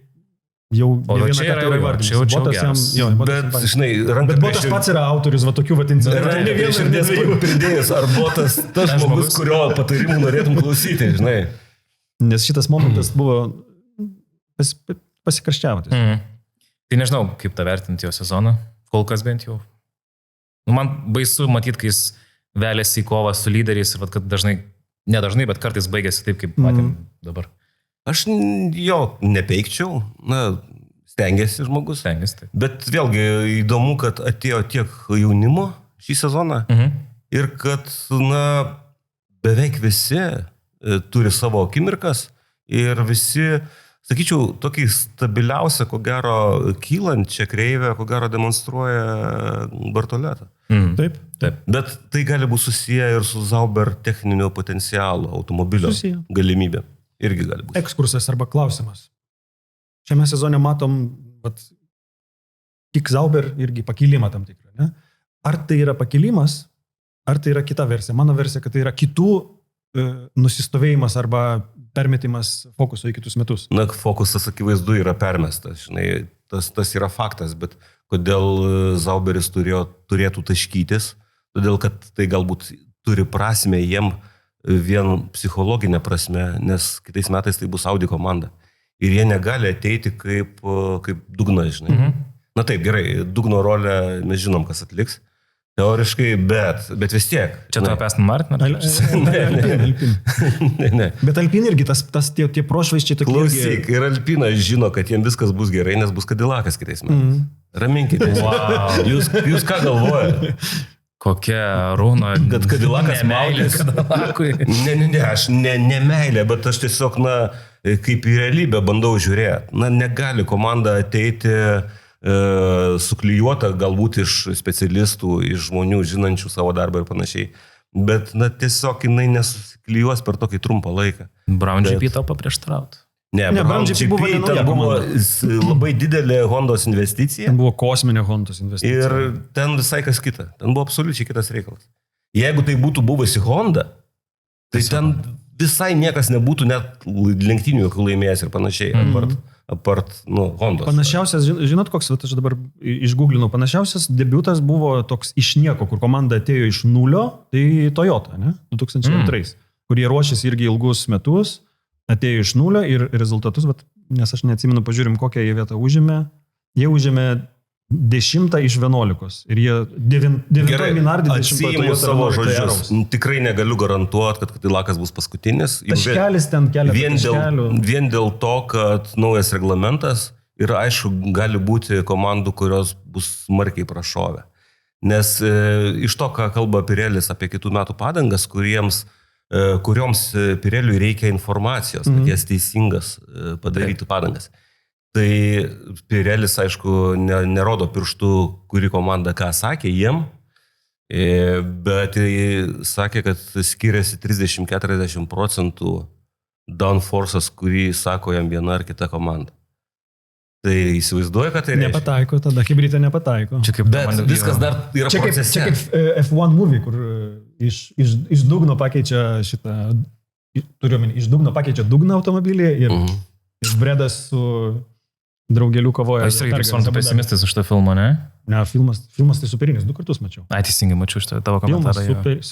jau ne vieną kartą įvardinęs. Bet, žinai, bet Botas pats yra autorius va tokių vadinsimų. Ne vienas širdės pridėjęs, ar Botas tas žmogus, kurio patarimų norėtum klausyti, žinai. Nes šitas momentas buvo pasikarščiavantis. Tai nežinau, kaip tą vertinti jo sezoną, kol kas bent jau. Man baisu matyti, kai jis vėlėsi į kovą su lyderiais ir kad dažnai, nedažnai, bet kartais baigėsi taip, kaip matėm dabar. Aš jo nepeikčiau, stengiasi žmogus. Taip. Bet vėlgi įdomu, kad atėjo tiek jaunimo šį sezoną ir kad, beveik visi turi savo akimirkas ir visi, sakyčiau, tokį stabiliausią, ko gero, kylančią kreivę, ko gero demonstruoja Bartoletą. Taip. Bet tai gali būti susiję ir su Zauber techninio potencialo, automobilio galimybė. Irgi gali būti. Ekskursas arba klausimas. Šiame sezone matom, tik Zauber irgi pakilimą tam tikrą. Ne? Ar tai yra pakilimas, ar tai yra kita versija? Mano versija, kad tai yra kitų nusistovėjimas arba permetimas fokuso į kitus metus. Fokusas akivaizdu yra permestas, žinai, tas yra faktas, bet kodėl Zauberis turėtų taškytis, todėl kad tai galbūt turi prasmę jiem vien psichologinę prasme, nes kitais metais tai bus Audi komanda. Ir jie negali ateiti kaip dugnas, žinai. Na taip, gerai, dugno rolę mes žinom, kas atliks. Teoriškai, bet vis tiek. Čia tu apie Aston Martin? Ne. Bet Alpine irgi tie prošvaiščiai tokie. Klausyk, ir Alpina žino, kad jiems viskas bus gerai, nes bus Cadillakas kitais metais. Raminkite. Wow. Jūs ką galvojate? Kokia Arūno... Kad Cadillakas meilės. Ne, aš ne meilė, bet aš tiesiog, kaip į realybę bandau žiūrėti. Negali komanda ateiti suklijuota galbūt iš specialistų, iš žmonių žinančių savo darbą ir panašiai. Bet tiesiog jinai nesusiklijuos per tokį trumpą laiką. Brown GP to paprieštraut. Ne, Brown GP buvo labai didelė Hondos investicija. Ten buvo kosminė Hondos investicija. Ir ten visai kas kita. Ten buvo absoliučiai kitas reikalas. Jeigu tai būtų buvusi Honda, tai ten visai niekas nebūtų net lenktynių laimėjęs ir panašiai. Apart Hondos. Panašiausias, žinot koks, aš dabar išgooglinau, panašiausias debiutas buvo toks iš nieko, kur komanda atėjo iš nulio, tai Toyota, ne? 2002, kurie ruošėsi irgi ilgus metus, atėjo iš nulio ir rezultatus, nes aš neatsimenu, pažiūrim, kokią jie vietą užėmė. Jie užėmė 10 iš 11. Ir jie 9 minardį 10 atsijimu savo žodžius. Tikrai negaliu garantuoti, kad Cadillakas bus paskutinis. Taškelis ten kelia. Vien dėl to, kad naujas reglamentas ir aišku, gali būti komandų, kurios bus smarkiai prašovę. Nes iš to, ką kalba Pirelis apie kitų metų padangas, kurioms Pireliui reikia informacijos, kad jas teisingas padarytų padangas. Tai Pirelis, aišku, nerodo pirštų, kuri komanda ką sakė jiem, bet sakė, kad skiriasi 30-40% downforce'as, kurį sako jam viena ar kita komanda. Tai įsivaizduoja, kad tai reiškia. Nepataiko, tada hibridė nepataiko. Bet viskas dar yra procese. Čia kaip F1 movie, kur iš dugno pakeičia šitą, turiuomenį, iš dugno pakeičia dugną automobilį ir Bredas su draugeliu kovoja. Aš irgi suprantu pesimistas už tą filmą, ne? Ne, filmas tai superinis, 2 kartus mačiau. Teisingai mačiau šitą tavo komentarą.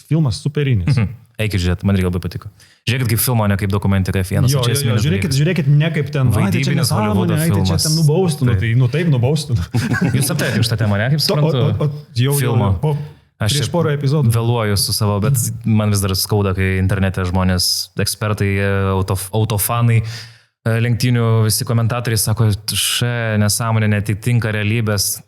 Filmas superinis. Eikit žiūrėti, man irgi labai patiko. Žiūrėkit kaip filmo, ne kaip dokumentika F1. Žiūrėkit ne kaip ten vaidybinis Hollywoodo filmas. Čia ten nubaustų, taip nubaustų. Jūs aptarėte šitą temą, ne? Kaip suprantu? Filmo. Aš prieš porą epizodų vėluoju su savo, bet man vis dar skauda, kai internete žmonės, ekspertai, autofanai, lenktynių visi komentatoriai sako, nesąmonė netitinka realybės.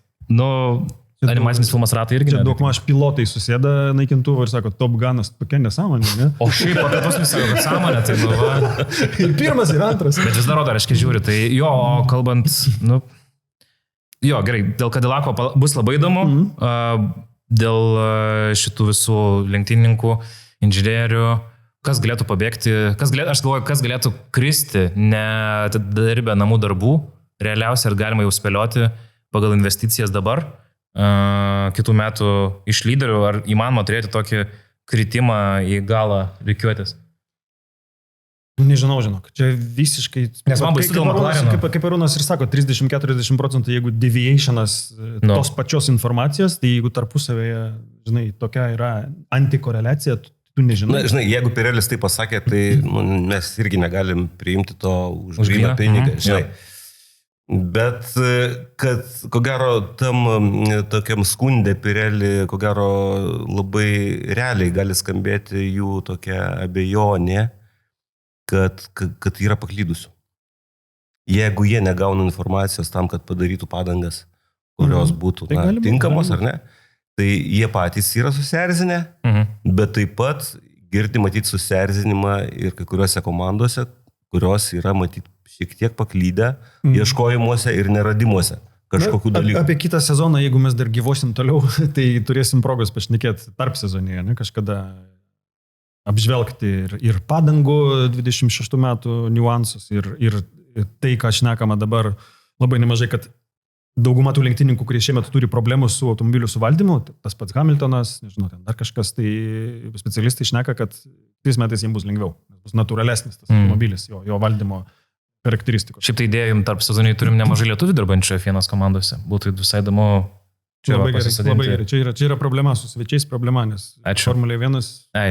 Animacinis filmas ratai irgi. Čia daugmaž pilotai susėda naikintuvą ir sako, Top Gunas tokia nesąmonė, ne? O šiaip apie tos visą nesąmonę, tai va. Ir pirmas, ir antras. Bet vis dar rodo, aiškiai žiūri, tai jo, kalbant, jo, gerai, dėl Cadillako bus labai įdomu, dėl šitų visų lenktynininkų, inžinierių, kas galėtų pabėgti, aš galvoju, kas galėtų kristi, nedarbę namų darbų, realiausia ir galima jau spėlioti pagal investicijas dabar, kitų metų iš lyderių, ar įmanoma turėti tokį kritimą į galą rikiuotės? Nežinau, žinok, čia visiškai... Nes man baisu dėl McLareno. Kaip Arūnas ir sako, 30-40%, jeigu deviationas tos pačios informacijos, tai jeigu tarpusavėje, žinai, tokia yra antikoreliacija, tu nežinai. Na, žinai, jeigu Pirelis tai pasakė, tai mes irgi negalim priimti to už gryną pinigą, žinai. Bet, kad, ko gero, tam tokiam skundė Pirelį, ko gero, labai realiai gali skambėti jų tokia abejonė, kad yra paklydusių. Jeigu jie negauna informacijos tam, kad padarytų padangas, kurios būtų tinkamos ar ne, tai jie patys yra susierzinę, bet taip pat girdi matyti susierzinimą ir kai kuriuose komandose, kurios yra matyti šiek tiek paklydę ieškojimuose ir neradimuose kažkokių dalykų. Apie kitą sezoną, jeigu mes dar gyvosim toliau, tai turėsim progos pašnekėti tarp sezonėje, ne, kažkada apžvelgti ir padangų 26 metų niuansus ir tai, ką šnekama dabar labai nemažai, kad dauguma tų lenktynininkų, kurie šiemet turi problemų su automobilių suvaldymu, tas pats Hamiltonas, nežinau, ten dar kažkas, tai specialistai šneka, kad 3 metais jiems bus lengviau, bus natūralesnis tas automobilis, jo valdymo charakteristikos. Šiaip tai idėjom tarp sezoniai turim nemažai lietuvių dirbančių F1 komandose. Būtų visai įdomu. Labai gerai. Čia yra problema, su svečiais problema, nes Formulė 1...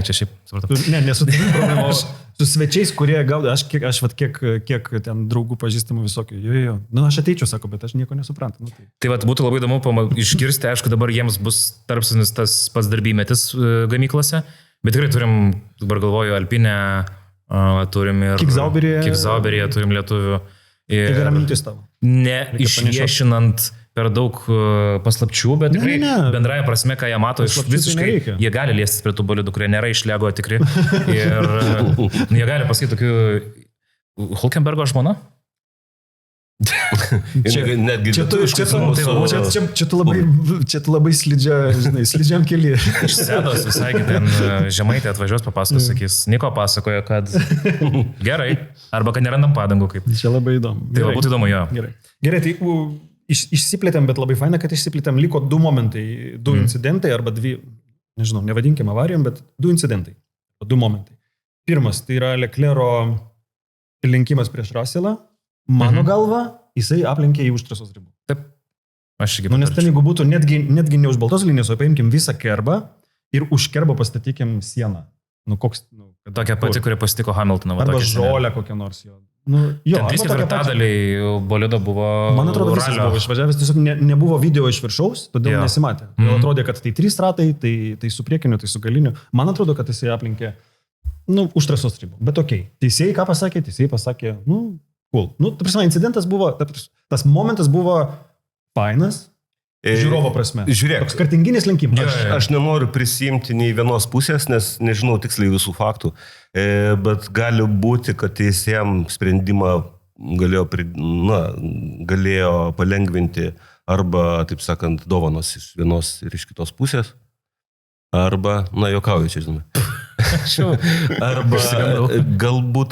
Čia šiaip, supratau. Ne su tavim problema, su svečiais, kurie gal, aš kiek ten draugų pažįstamų visokių. Jo. Aš ateičiau, sako, bet aš nieko nesuprantu. Tai būtų labai įdomu išgirsti, aišku, dabar jiems bus tarpsinis tas pats darbymetis gamyklose, bet tikrai turim, dabar galvoju, Alpinę, turim ir Kikzauberyje, turim lietuvių. Tai yra mintis tavo. Neišviešinant per daug paslapčių, bet tikrai bendraja prasme, ką jie mato, visiškai jie gali liestis prie tų bolidų, kurie nėra iš Lego tikri. Ir jie gali pasakyti tokių Hulkenbergo žmona. Čia tu labai slidžiam keli. Iš Sėdos visai ten Žemaitė atvažiuos papasakos, sakys, Niko pasakoja, kad gerai, arba kad nerandam padangų kaip. Čia labai įdomu. Tai būtų įdomu, jo. Gerai, tai išsiplėtėm, bet labai faina, kad išsiplėtėm, liko 2 momentai, 2 incidentai arba 2, nežinau, nevadinkim avarijom, bet 2 incidentai, 2 momentai. Pirmas, tai yra Leclerco lenkimas prieš Russellą, mano galva, jisai aplenkė į užtrasos ribų. Taip, aš irgi. Nes ten, jeigu būtų netgi ne už baltos linijos, o paimkim visą kerbą ir už kerbą pastatykim sieną. Tokia pati, kuri pasitiko Hamiltoną. Arba žolę kokią nors jo. Nu, jo, Ten 3/4 bolido buvo... Man atrodo, visas ralio. buvo išvažiavęs, tiesiog nebuvo video iš viršaus, todėl Jo. nesimatė. Jau atrodė, kad tai 3 ratai, tai su priekiniu, tai su galiniu. Man atrodo, kad jisai aplinkė, už trasos ribų. Bet okei. Teisėjai ką pasakė? Teisėjai pasakė, cool. Prasme, incidentas buvo, tas momentas buvo fainas, žiūrovo prasme. Žiūrėk. Toks kartinginis lenkimas. Aš nenoriu prisimti nei vienos pusės, nes nežinau tiksliai visų faktų, bet gali būti, kad teisėjams sprendimą galėjo palengvinti arba, taip sakant, dovanos iš vienos ir iš kitos pusės, arba, juokauju čia, žinoma. Arba galbūt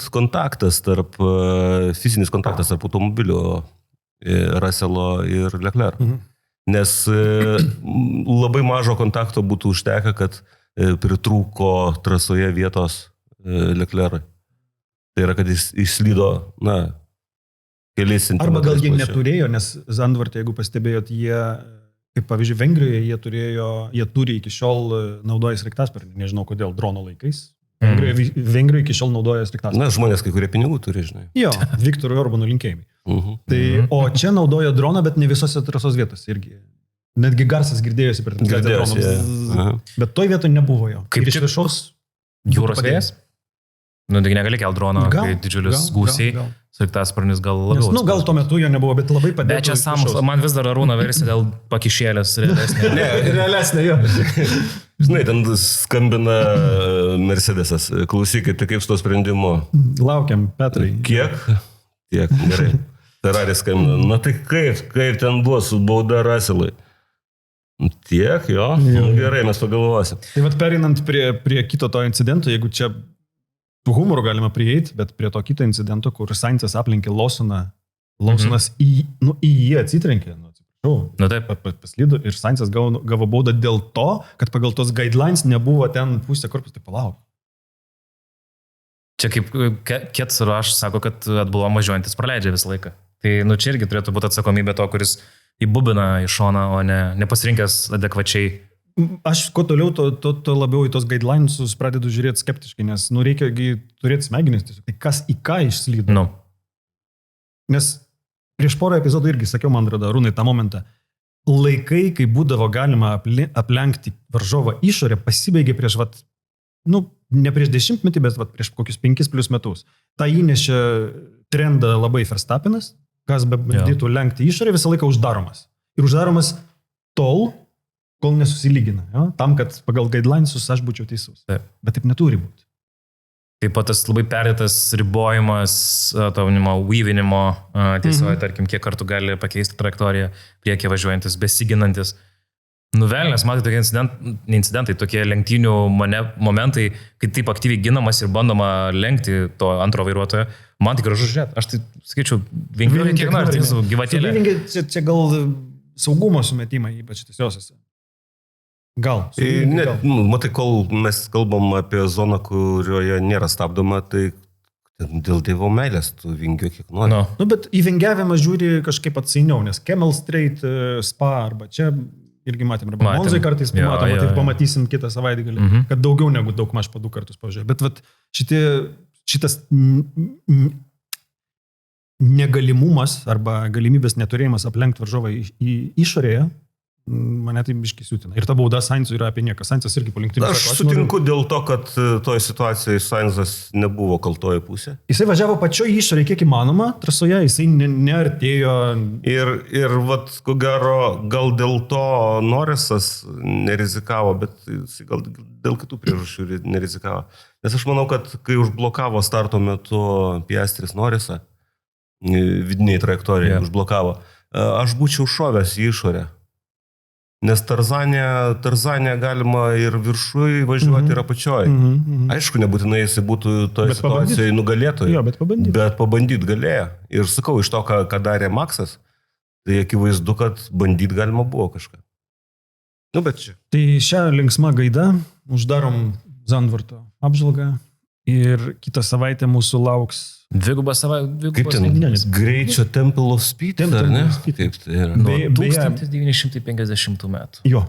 fizinis kontaktas tarp automobilio Russelo ir Leclerc. Nes labai mažo kontakto būtų užtekę, kad pritrūko trasoje vietos Leclerc'ui. Tai yra, kad jis išslydo, keliais centimetrais. Arba gal jie neturėjo, nes Zandvarte, jeigu pastebėjot, jie, kaip pavyzdžiui, Vengrijoje, jie turi iki šiol naudoja sraigtasparnį. Nežinau kodėl, drono laikais. Vengrijoje iki šiol naudoja sraigtasparnį. Žmonės kai kurie pinigų turi, žinai. Jo, Viktorui Orbanų linkėjimai. O čia naudojo droną, bet ne visose trasos vietose irgi. Netgi garsas girdėjosi per droną. Bet toj vietoje nebuvo jo. Kaip iš viršaus jūros vėjas? Taigi negali kelt droną, kai didžiulis gūsiai. Sraigtasparnis gal labiau. Gal tuo metu jo nebuvo, bet labai padėjo. Bet čia sąmokslas, man vis dar Arūno versija dėl pakišėlės realesnė. Ne, realesnė jo. Žinai, ten skambina Mercedesas. Klausykit, kaip su to sprendimu? Laukiam, Petrai. Kiek? Tiek, gerai. Ferrari skambina. Tai kaip ten buvo su bauda Russellui? Tiek, jo. Gerai, mes pagalvosim. Tai vat perinant prie kito to incidento, jeigu čia humoro galima prieiti, bet prie to kito incidento, kur Sainzas aplinkė Lawsoną, Lawsonas į jį atsitrenkė, paslydo ir Sainzas gavo baudą dėl to, kad pagal tos guidelines nebuvo ten pusė korpus, tai palauk. Čia kaip Kets ir aš sako, kad atbulo važiuojantis praleidžia visą laiką. Tai čia irgi turėtų būti atsakomybė to, kuris įbubina į šoną, o ne nepasirinkęs adekvačiai. Aš kuo toliau, to labiau į tos guidelinesus pradedu žiūrėti skeptiškai, nes reikia turėti smegenis tiesiog. Tai kas į ką išslydo? Nes prieš porą epizodų irgi sakiau, man atrodo, Arūnai, tą momentą. Laikai, kai būdavo galima aplenkti varžovą išorę, pasibaigė prieš, ne prieš 10-metį, bet prieš kokius 5+ metus. Ta įnešė trendą labai Verstappenas, kas be bandytų lenkti išorę, visą laiką uždaromas. Ir uždaromas tol, kol nesusilygina. Tam, kad pagal guidelinesus aš būčiau teisus. Taip. Bet taip neturi būti. Taip pat tas labai perdėtas ribojimas, weavinimo, tiesiogiai, tarkim, kiek kartų gali pakeisti trajektoriją, priekį važiuojantis, besiginantis. Nuvelnės, matai, tokie incidentai, tokie lenktynių momentai, kai taip aktyviai ginamas ir bandoma lenkti to antro vairuotojo, man tik gražu žiūrėti. Aš tai skaičiu, vingiuoju kiek nors, tai su gyvatėlė. Čia gal saugumo sumetimai, ypač tiesiosiuose. Gal. Matai, kol mes kalbam apie zoną, kurioje nėra stabdoma, tai dėl Dievo meilės tu vingiuoji kiek nori. Bet į vingiavimą žiūri kažkaip atsainiau, nes Camel Straight, Spa arba čia irgi matėm, arba Monzai kartais pamatoma, tai pamatysim kitą savaitgalį, kad daugiau negu daugmaž po 2 kartus pažiūrėjau. Bet šitas negalimumas arba galimybės neturėjimas aplenkti varžovą į išorėje, mane tai biškai siutina. Ir ta bauda Sainzui yra apie nieką. Sainzas irgi po lenktynių. Aš sutinku dėl to, kad toje situacijoje Sainzas nebuvo kaltoji pusė. Jisai važiavo pačioje išorėje, kiek įmanoma, trasoje, jisai neartėjo. Ir ko gero, gal dėl to Norrisas nerizikavo, bet jisai gal dėl kitų priežasčių nerizikavo. Nes aš manau, kad kai užblokavo starto metu Piastris Norrisą, vidiniai trajektorijai užblokavo, aš būčiau šovęs į išorę. Nes Tarzanė galima ir viršui važiuoti ir apačioj. Aišku, nebūtinai jisai būtų toje situacijoje nugalėtojai. Bet pabandyt galėjo. Ir sakau, iš to, ką darė Maksas, tai akivaizdu, kad bandyt galima buvo kažką. Bet čia. Tai šią linksmą gaidą uždarom Zandvarto apžvalgą ir kitą savaitę mūsų lauks Dvigubą savaitę. Kaip ten? Greičio Temple of Speed, ar ne? Kaip tai yra? Nuo 1950 metų. Jo.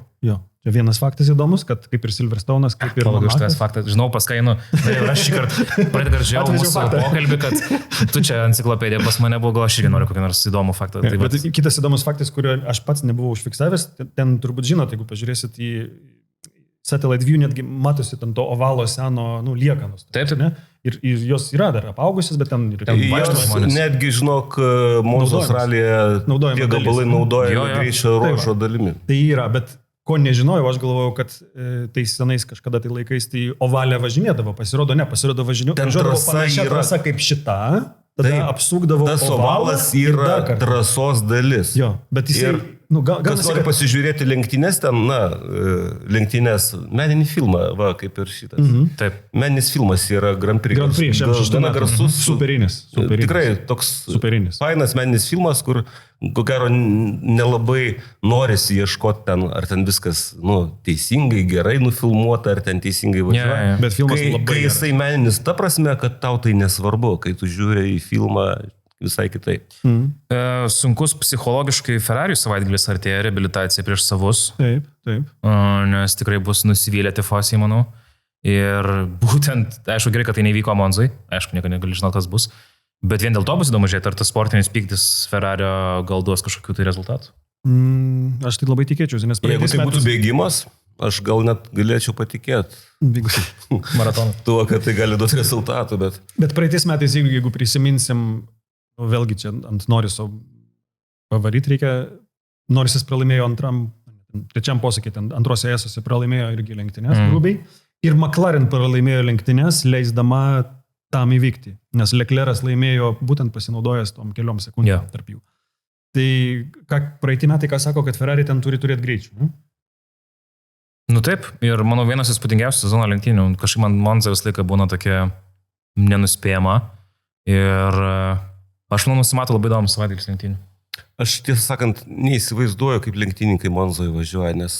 Čia vienas faktas įdomus, kad kaip ir Silverstone'as, kaip ir Palauk, Monakas. šitas faktas. Žinau, paskainu. Ir aš šį kartą pradėžiau mūsų pokalbį, kad tu čia enciklopedija pas mane buvo, gal aš irgi noriu kokį nors įdomų faktą. Tai bet kitas įdomus faktas, kurio aš pats nebuvau užfiksavęs, ten turbūt žinot, jeigu pažiūrėsit į satellite view, netgi matosi ten to ovalo seno, liekanos. Taip. Ne? Ir jos yra dar apaugusios, bet ten Jos netgi, žinok, Monzos ralyje tie gabalai naudoja greičio ruožo dalimi. Tai yra, bet ko nežinojau, aš galvojau, kad tais senais kažkada tai laikais tai ovalė važinėdavo, pasirodo panašia trasa kaip šita, tada apsukdavo tas ovalas yra trasos dalis. Jo, bet jisai... Kas nori pasižiūrėti lenktynės ten, lenktynės, meninį filmą, kaip ir šitas. Taip. Meninis filmas yra Grand Prix. Grand Prix, gana garsus. Superinis. Tikrai toks fainas meninis filmas, kur, ko gero, nelabai norisi ieškoti ten, ar ten viskas, teisingai, gerai nufilmuota, ar ten teisingai važiuoja. Bet filmas labai kai jisai meninis, ta prasme, kad tau tai nesvarbu, kai tu žiūri į filmą, visai kitaip. Sunkus psichologiškai Ferrari savaitgalis artėja reabilitacija prieš savus. Taip. Nes tikrai bus nusivylę tifosiai, manau. Ir būtent, aišku, gerai, kad tai nevyko Monzai. Aišku, nieko negali žinoti, kas bus. Bet vien dėl to bus įdomu žiūrėti, ar tas sportinis pyktis Ferrario gal duos kažkokių tai rezultatų. Aš tai labai tikėčiausi, nes jeigu tai būtų bėgimas, aš gal net galėčiau patikėti. Maratoną. Tuo, kad tai gali duoti rezultatų, bet... Bet praeitais metais, jeigu prisiminsim, vėlgi čia ant Noriso pavaryti reikia, Norisas pralaimėjo trečiam posūkį, antrose esose pralaimėjo irgi lenktynės, grubiai, ir McLaren pralaimėjo lenktynės, leisdama tam įvykti, nes Leclerc'as laimėjo būtent pasinaudojęs tom keliom sekundėm tarp jų. Tai praeitį metai, ką sako, kad Ferrari ten turi turėti greičių. Taip, ir manau vienas įspūdingiausių sezono lenktynių, kažkaip man Monza visą laiką būna tokia nenuspėjama ir aš manau nusimato labai įdomus savaitgalis lenktynių. Aš tiesą sakant, neįsivaizduoju, kaip lenktynininkai Monzoje važiuoja, nes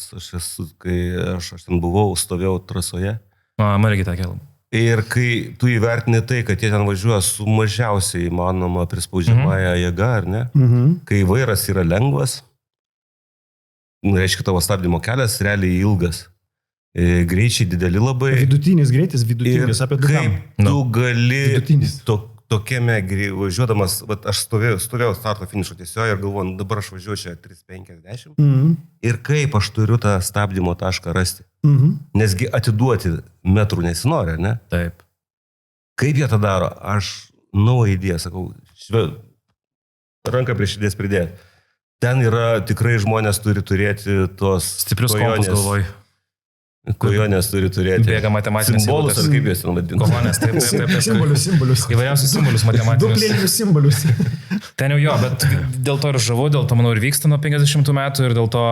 kai aš ten buvau, stovėjau trasoje. Man irgi tą kelią. Ir kai tu įvertini tai, kad jie ten važiuoja su mažiausiai įmanoma prispaudžiamąją jėgą, ar ne? Kai vairas yra lengvas, reiškia tavo stabdymo kelias realiai ilgas. Greičiai dideli labai. Vidutinis greitis, apie kaip tu gali tokiame važiuodamas, aš stovėjau starto finišo tiesioje ir galvoju, dabar aš važiuoju čia 3:50 ir kaip aš turiu tą stabdymo tašką rasti. Nesgi atiduoti metrų nesinori, ne? Taip. Kaip jie tą daro? Aš idėją, sakau, ranką prie širdies pridėti. Ten yra tikrai žmonės turi turėti tos stiprius kompus galvoj. Kojonės turi turėti. Bėga matematinės simbolus, ar kaip jas ten vadinti. Kojonės, taip. Simbolius. Įvairiausius simbolius matematinius. Duplėnius simbolius. Ten jau bet dėl to ir žavu, dėl to, manau, ir vyksta nuo 50 metų ir dėl to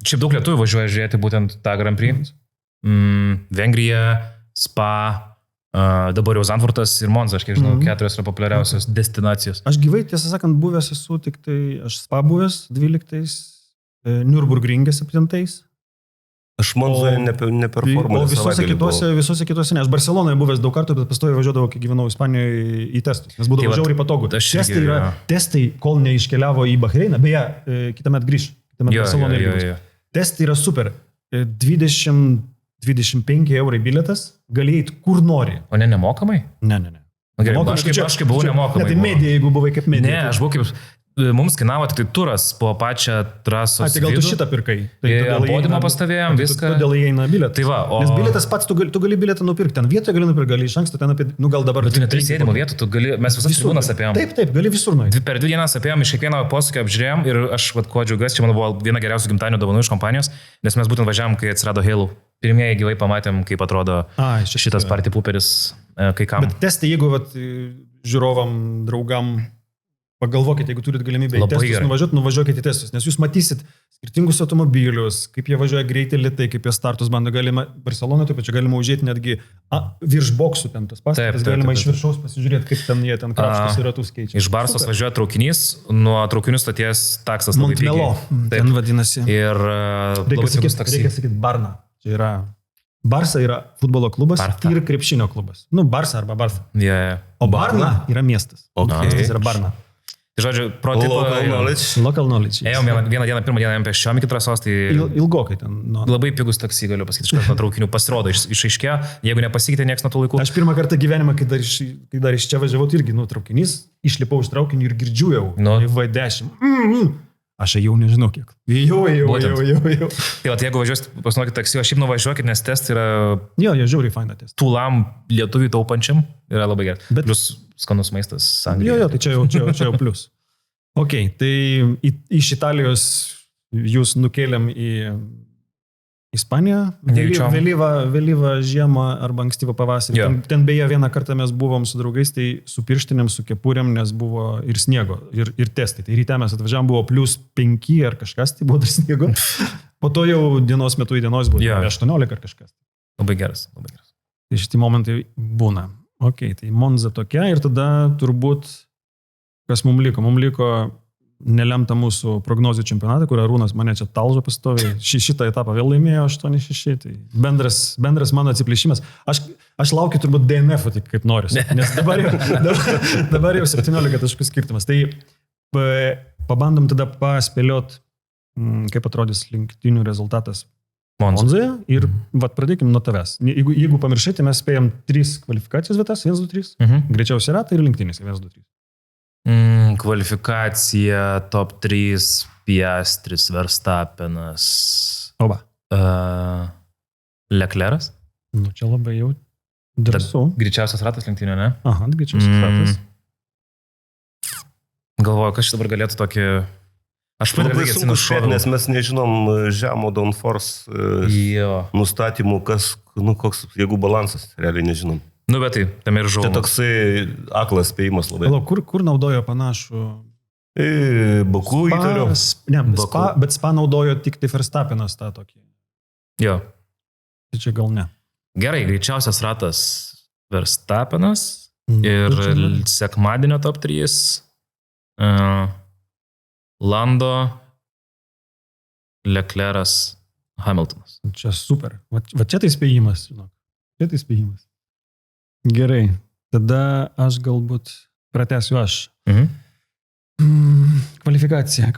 šiaip daug lietuvių važiuoja žiūrėti būtent tą Grand Prix. Vengrija, Spa, dabar jau Zandvoortas ir Monza, aš kiek žinau, 4 yra populiariausios destinacijos. Aš gyvai, tiesą sakant, buvęs esu tik tai, aš Spa buvęs 12, Nürburgringe 7. Aš Monzoje neperformuoju. O visose kitose, ne. Aš Barcelonoje buvęs daug kartų, bet pastoviai važiuodavau, kai gyvenau Ispanijoje į testus, nes būdavo žiauriai patogu. Testai, kol neiškeliavo į Bahreiną, beje, kitąmet grįž, Barcelonoje grįž. Testai yra super. 20-25 eurai bilietas, gali eiti kur nori. O nemokamai? Ne. Gerai, aš kaip buvau nemokamai. Tai medija, jeigu buvai kaip medija. Ne, aš buvau kaip... Mums kainavo tik tai turas po pačią trasos. Tai gal tu šitą pirkai? Podimą pastovėjom, viską. Todėl įeina bilietą. Tai va, nes bilietas pats, tu gali bilietą nupirkti. Ten vietoje gali nupirkti, gali iš anksto ten apie... gal dabar... Bet tu neturi sėdimo vietų, mes visas tribūnas apėjom. Taip, gali visur nueiti. Per 2 dienas apėjom, iš kiekvieno posūkio apžiūrėjom ir aš kuo džiaugiuosi, čia man buvo viena geriausių gimtadienio dovanų iš kompanijos, nes mes būtent važiavom, kai atsirado Halo. Pirmieji gyvai pamatėm, kaip atrodo šitas party pooperis kai kam. Bet testai, jeigu žiūrovam, draugam, pagalvokit, jeigu turit galimybę į testus nuvažiuokit į testus, nes jūs matysit skirtingus automobilius, kaip jie važiuoja greitai, lėtai, kaip jie startus bando, galima Barcelonoje, taip pat čia galima užėti netgi virš boksų ten tas pastatas, galima iš viršaus pasižiūrėti, kaip ten jie ten krapštus ir ratus keičia. Iš Barsos važiuoja traukinys, nuo traukinių stoties taksas labai pigiai. Montmelo, ten vadinasi. Ir reikia sakyti Barna. Čia yra Barsa yra futbolo klubas ir krepšinio klubas. Barsa arba Barsa. Yeah. O Barna yra miestas. Okay. Miestas yra Barna. Tai žodžiu, prototipą. Local knowledge. Ėjom vieną dieną, pirmą dieną pėsčiom iki trasos, tai Ilgokai ten. labai pigus taksi, galiu pasakyti, iš karto traukinių pasirodo, išaiškėjo, jeigu nepasikeitė nieks nuo tų laikų. Aš pirmą kartą gyvenimą, kai dar iš čia važiavau, tai irgi, traukinys, išlipau iš traukinį ir girdžiu jau. V10. Aš jau nežinau kiek. Jau. Tai jeigu važiuosit, pasinokit taksi, o šiaip nuvažiuokit, nes testai yra... Jo, jie žiauriai faina testai. Tūlam lietuvių taupančiam yra labai gerai. Bet plus skanus maistas Anglijoje. Jo, tai čia jau plius. Ok, tai iš Italijos jūs nukėlėm į Ispaniją, vėlyvą žiemą arba ankstyvą pavasarį. Ten beje vieną kartą mes buvom su draugais, tai su pirštinėm, su kepurėm, nes buvo ir sniego, ir testai. Tai ryte mes atvažiavam, buvo +5 ar kažkas, tai buvo dar sniego. Po to jau dienos metu į dienos buvo 18 ar kažkas. Labai geras. Tai šitie momentai būna. Ok, tai Monza tokia ir tada turbūt, kas mums liko? Mums liko nelemta mūsų prognozių čempionatą, kur Arūnas mane čia talžo pastoviai. Šitą etapą vėl laimėjo 8-6. Tai bendras mano atsiplėšimas. Aš laukiu turbūt DNF, tai kaip noriu. Nes dabar jau 17 taškų skirtumas. Tai pabandom tada paspėliot, kaip atrodys lenktynių rezultatas Monzoje ir pradėkim nuo tavęs. Jeigu pamiršai, tai mes spėjom 3 kvalifikacijos vietas, 1, 2, 3. Greičiausiai ratai ir lenktynės 1, 2, 3. Kvalifikacija top 3, Piastris, Verstappenas. Oba. Leclerc'as. Nu, čia labai jau drąsu. Greičiausias ratas lenktynių, ne? Aha, greičiausias ratas. Galvoju, kas čia dabar galėtų tokį... Aš labai sunku šėti, nes mes nežinom žemo downforce nustatymų, koks, jeigu balansas, realiai nežinom. Nu, bet tai, tam ir žuvo. Tai toksai aklas spėjimas labai. Kur naudojo panašų? Baku įtariu. Ne, bet Spa naudojo tik tai Verstappenas tą tokį. Jo. Tai čia gal ne. Gerai, greičiausias ratas Verstappenas ir sekmadienio top 3. Lando, Leclerc'as, Hamiltonas. Čia super. Va čia tai spėjimas, žinok. Čia tai spėjimas. Gerai. Tada aš galbūt pratęsiu aš. Kvalifikacija.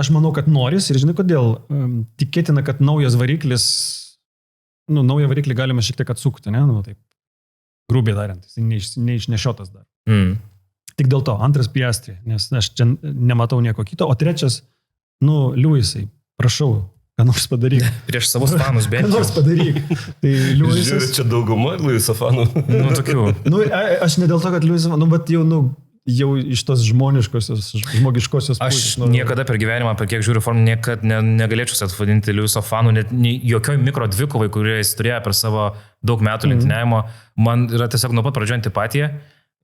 Aš manau, kad Norris ir žinai kodėl. Tikėtina, kad naujas variklis, naują variklį galima šiek tiek atsukti, ne? Taip, grubiai tariant, jis neišnešiotas dar. Tik dėl to, antras Piastri, nes aš čia nematau nieko kito, o trečias, Lewisai, prašau, ką nors padaryk. Prieš savus fanus bent. Ką nors padaryk. Tai Lewisas... Žiūrėt, čia dauguma Lewiso fanų. Tokių. Aš ne dėl to, kad Lewisas, bet jau iš tos žmogiškosios pusės. Aš niekada per gyvenimą, per kiek žiūriu formą, niekada negalėčiau atvadinti Lewiso fanų, net jokioj mikro dvikovai, kurie jis turėjo per savo daug metų lenktyniavimo. Man yra tiesiog nuo pat pradžio antipatija.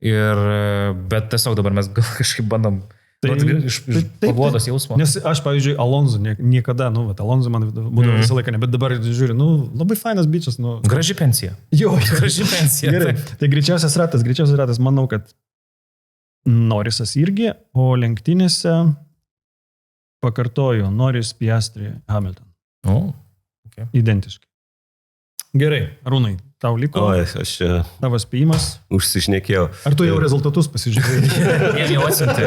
Bet tiesiog dabar mes kažkaip bandom iš paguodos jausmo. Nes aš, pavyzdžiui, Alonso niekada, Alonso man būdavo visą laiką, bet dabar žiūriu, labai fainas bičias. Graži pensija. Jo, graži pensija. Gerai. Tai greičiausias ratas, manau, kad Norrisas irgi, o lenktynėse pakartoju, Norris, Piastri, Hamilton. Okay. Identiškai. Gerai, Arūnai. Tau liko? Aš tavo spėjimas. Užsišnekėjau. Ar tu jau rezultatus pasižiūrėjai? Jie jau atsiuntė.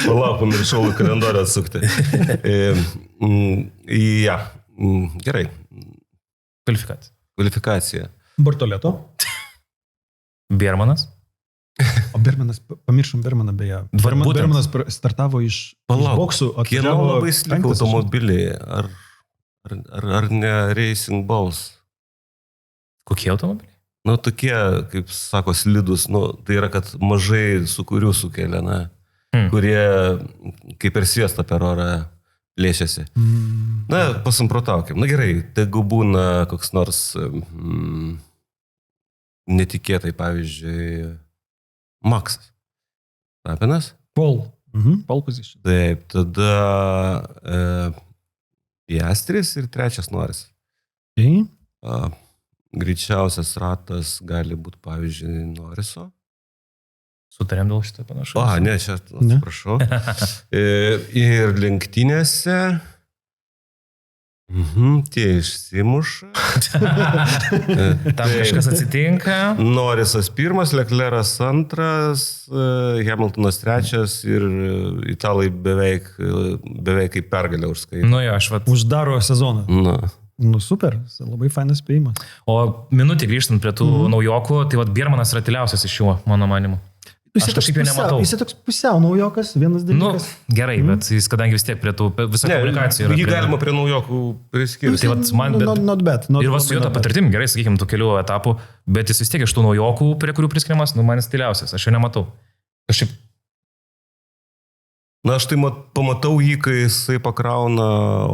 Palauk, pamiršau kalendorių atsukti. Gerai. Kvalifikacija. Bortoleto. Bermanas. O Bermanas, pamiršom Bermaną beje. Bermanas startavo iš boksų. Kieno labai sliko automobiliai? Ar ne Racing Balls? Kokie automobiliai? Tokie, kaip sako, slidus, tai yra, kad mažai sūkurių sukelia, kurie kaip per sviestą per orą plėšiasi. Pasamprotaukim. Gerai, tegu būna koks nors netikėtai, pavyzdžiui, Maksas. Tapinas? Pole position. Taip, tada Piastris ir trečias Norris. Greičiausias ratas gali būti, pavyzdžiui, Norriso. Sutarėm dėl šitą panašu. Ne, čia atsiprašau. Ir lenktynėse Tie išsimuša. Tam kažkas atsitinka. Norisas pirmas, Leclerc'as antras, Hamiltonas trečias ir italai beveik kaip pergalę užskaitė. Nu jo, aš vat. Uždaro sezoną. Na. Nu super, labai fainas spėjimas. O minutį grįžtant prie tų naujokų, tai vat Biermanas yra tyliausias iš jų, mano manimu. Aš kažkaip jo nematau. Jis toks pusiau naujokas, vienas dalykas. Gerai, bet jis kadangi vis tiek prie tų visą komunikacijų yra. Jį galima prie naujokų priskirti. Tai vat man, bet, ir va su jo ta patirtim, gerai, sakykime, tų kelių etapų, bet jis vis tiek iš tų naujokų, prie kurių priskiriamas, man jis tyliausias, aš jo nematau. Kažkaip. Na, aš tai pamatau jį, kai jisai pakrauna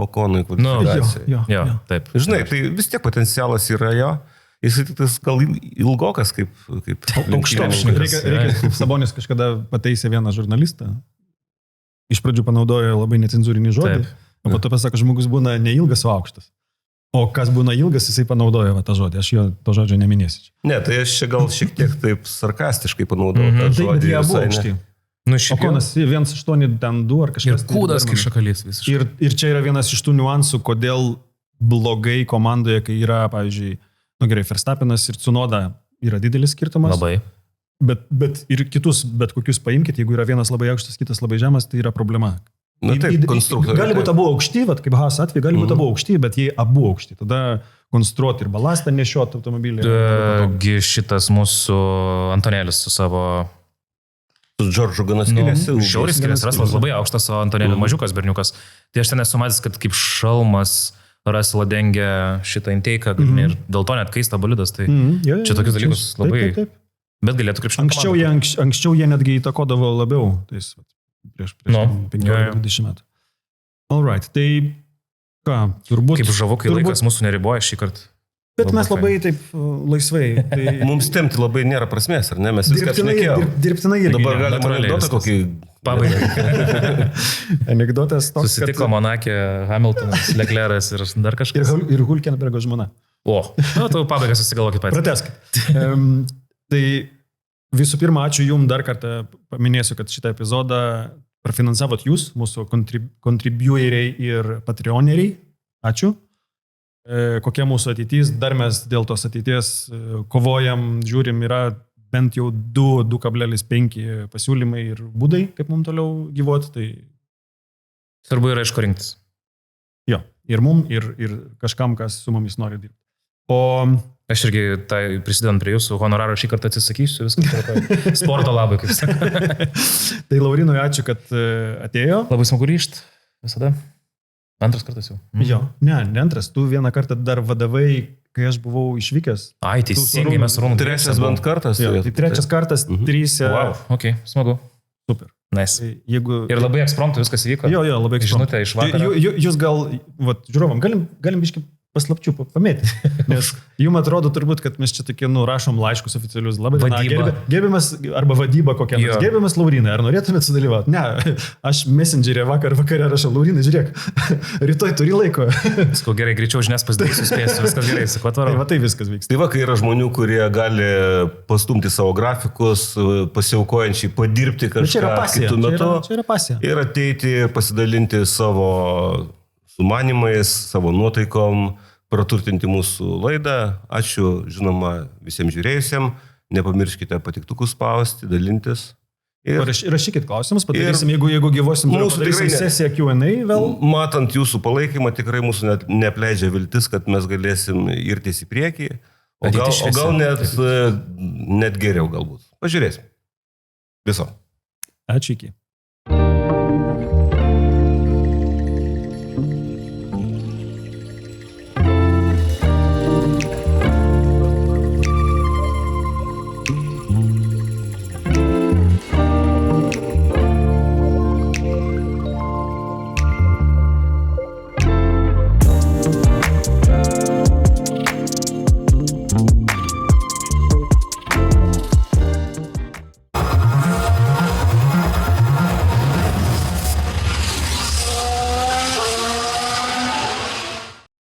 Okonui kvalifikaciją. Jo, taip. Žinai, tai vis tiek potencialas yra jo. Jis gal ilgokas kaip aukštokas. Reikia, Sabonis kažkada pataisė vieną žurnalistą. Iš pradžių panaudojo labai necenzūrinį žodį, o po to pasako, žmogus būna neilgas, o aukštas. O kas būna ilgas, jisai panaudojo tą žodį. Aš jo to žodžio neminėsiu. Ne, tai aš čia gal šiek tiek taip sarkastiškai panaudojau tą žodį. Bet jie abu aukšti. Okonas 1.8.2 ar kažkas. Ir kūdas kišakalys visiškai. Ir čia yra vienas iš tų niuansų, kodėl blogai komandoje, kai yra, pavyzdžiui, gerai, Verstappenas ir Tsunoda yra didelis skirtumas. Labai. Bet ir kitus, bet kokius paimkite, jeigu yra vienas labai aukštas, kitas labai žemas, tai yra problema. Na taip, konstruktoriai. Gali būti abu aukšti, kaip Haas atveju, gali būti abu aukšti, bet jie abu aukšti. Tada konstruoti ir balastą nešioti automobilį. Šitas mūsų Antonėlis su savo... Su Džordžu gana skiriasi. Šiauris skiriasi, Raslas labai aukštas, o Antonėlis mažiukas berniukas. Tai aš ten esu matęs, kad kaip šalmas Russellą dengia šitą inteiką ir dėl to net kaista bolidas. Tai čia tokius dalykus labai... Taip. Bet galėtų kaip šiandien. Anksčiau jie netgi įtakodavo labiau. Prieš 15-20 metų. All right, tai ką, turbūt... Kaip žavu, kai laikas mūsų neriboja šį kartą. Bet mes labai taip laisvai. Tai... Mums temti labai nėra prasmės, ar ne? Mes viską šnekėjome. Dirbtinai irgi. Dabar galime anekdotą kokį... Pabaigai. Anekdotas toks, susitiko Monake, Hamiltonas, Leclerc'as ir dar kažkas. Ir Hülkenbergo žmona. Tu pabaigai susigalvokit patys. Pratęskit. Tai visų pirma, ačiū Jums dar kartą, paminėsiu, kad šitą epizodą prafinansavot Jūs, mūsų kontribueriai ir patreoneriai. Ačiū. Kokia mūsų ateitis, dar mes dėl tos ateities kovojam, žiūrim, yra bent jau 2,5 pasiūlymai ir būdai, kaip mums toliau gyvuoti. Tai... Svarbu yra iš ko rinktis. Jo, ir mums, ir kažkam, kas su mumis nori dirbti. O... Aš irgi prisidedant prie jūsų honoraro šį kartą atsisakysiu, viskas sporto labai, kaip sakau. Tai Laurinui ačiū, kad atėjo. Labai smagu grįžti, visada. Antras kartas jau. Jo, ne antras, tu vieną kartą dar vadovai, kai aš buvau išvykęs. Ai, teisingai mes Rūnų. Trečias bent kartas. Jo, tai trečias kartas, 3. Wow, ok, smagu. Super. Nice. Jeigu... Ir labai ekspromptu viskas įvyko. Jo, labai ekspromptu. Žinutė iš vakaro. Jūs gal, žiūrovam, galim biškai paslapčių pamėti. Nes jums atrodo turbūt, kad mes čia tokie, rašom laiškus oficialius. Labai gerbiamas, arba vadyba kokia nors. Gerbiamas Laurinai, ar norėtumėt sudalyvauti? Ne, aš messengerė vakare rašau, Laurinai, žiūrėk, rytoj turi laiko. Sakau, gerai, greičiau žinias pasidarysiu, spėsiu, viskas gerai, sakau, atvarau. Tai viskas vyks. Tai kai yra žmonių, kurie gali pastumti savo grafikus, pasiaukojančiai padirbti kažką kitų metų. Čia yra pasija. Ir ateiti, pasidalinti savo sumanimais, savo nuotaikom, praturtinti mūsų laidą. Ačiū, žinoma, visiems žiūrėjusiems. Nepamirškite patiktukus spausti, dalintis. Rašykit klausimus, padarysim, jeigu gyvosim, padarysim sesiją Q&A vėl. Matant jūsų palaikymą, tikrai mūsų neapleidžia viltis, kad mes galėsim irtis į priekį. O gal net geriau galbūt. Pažiūrėsim. Viso. Ačiū iki.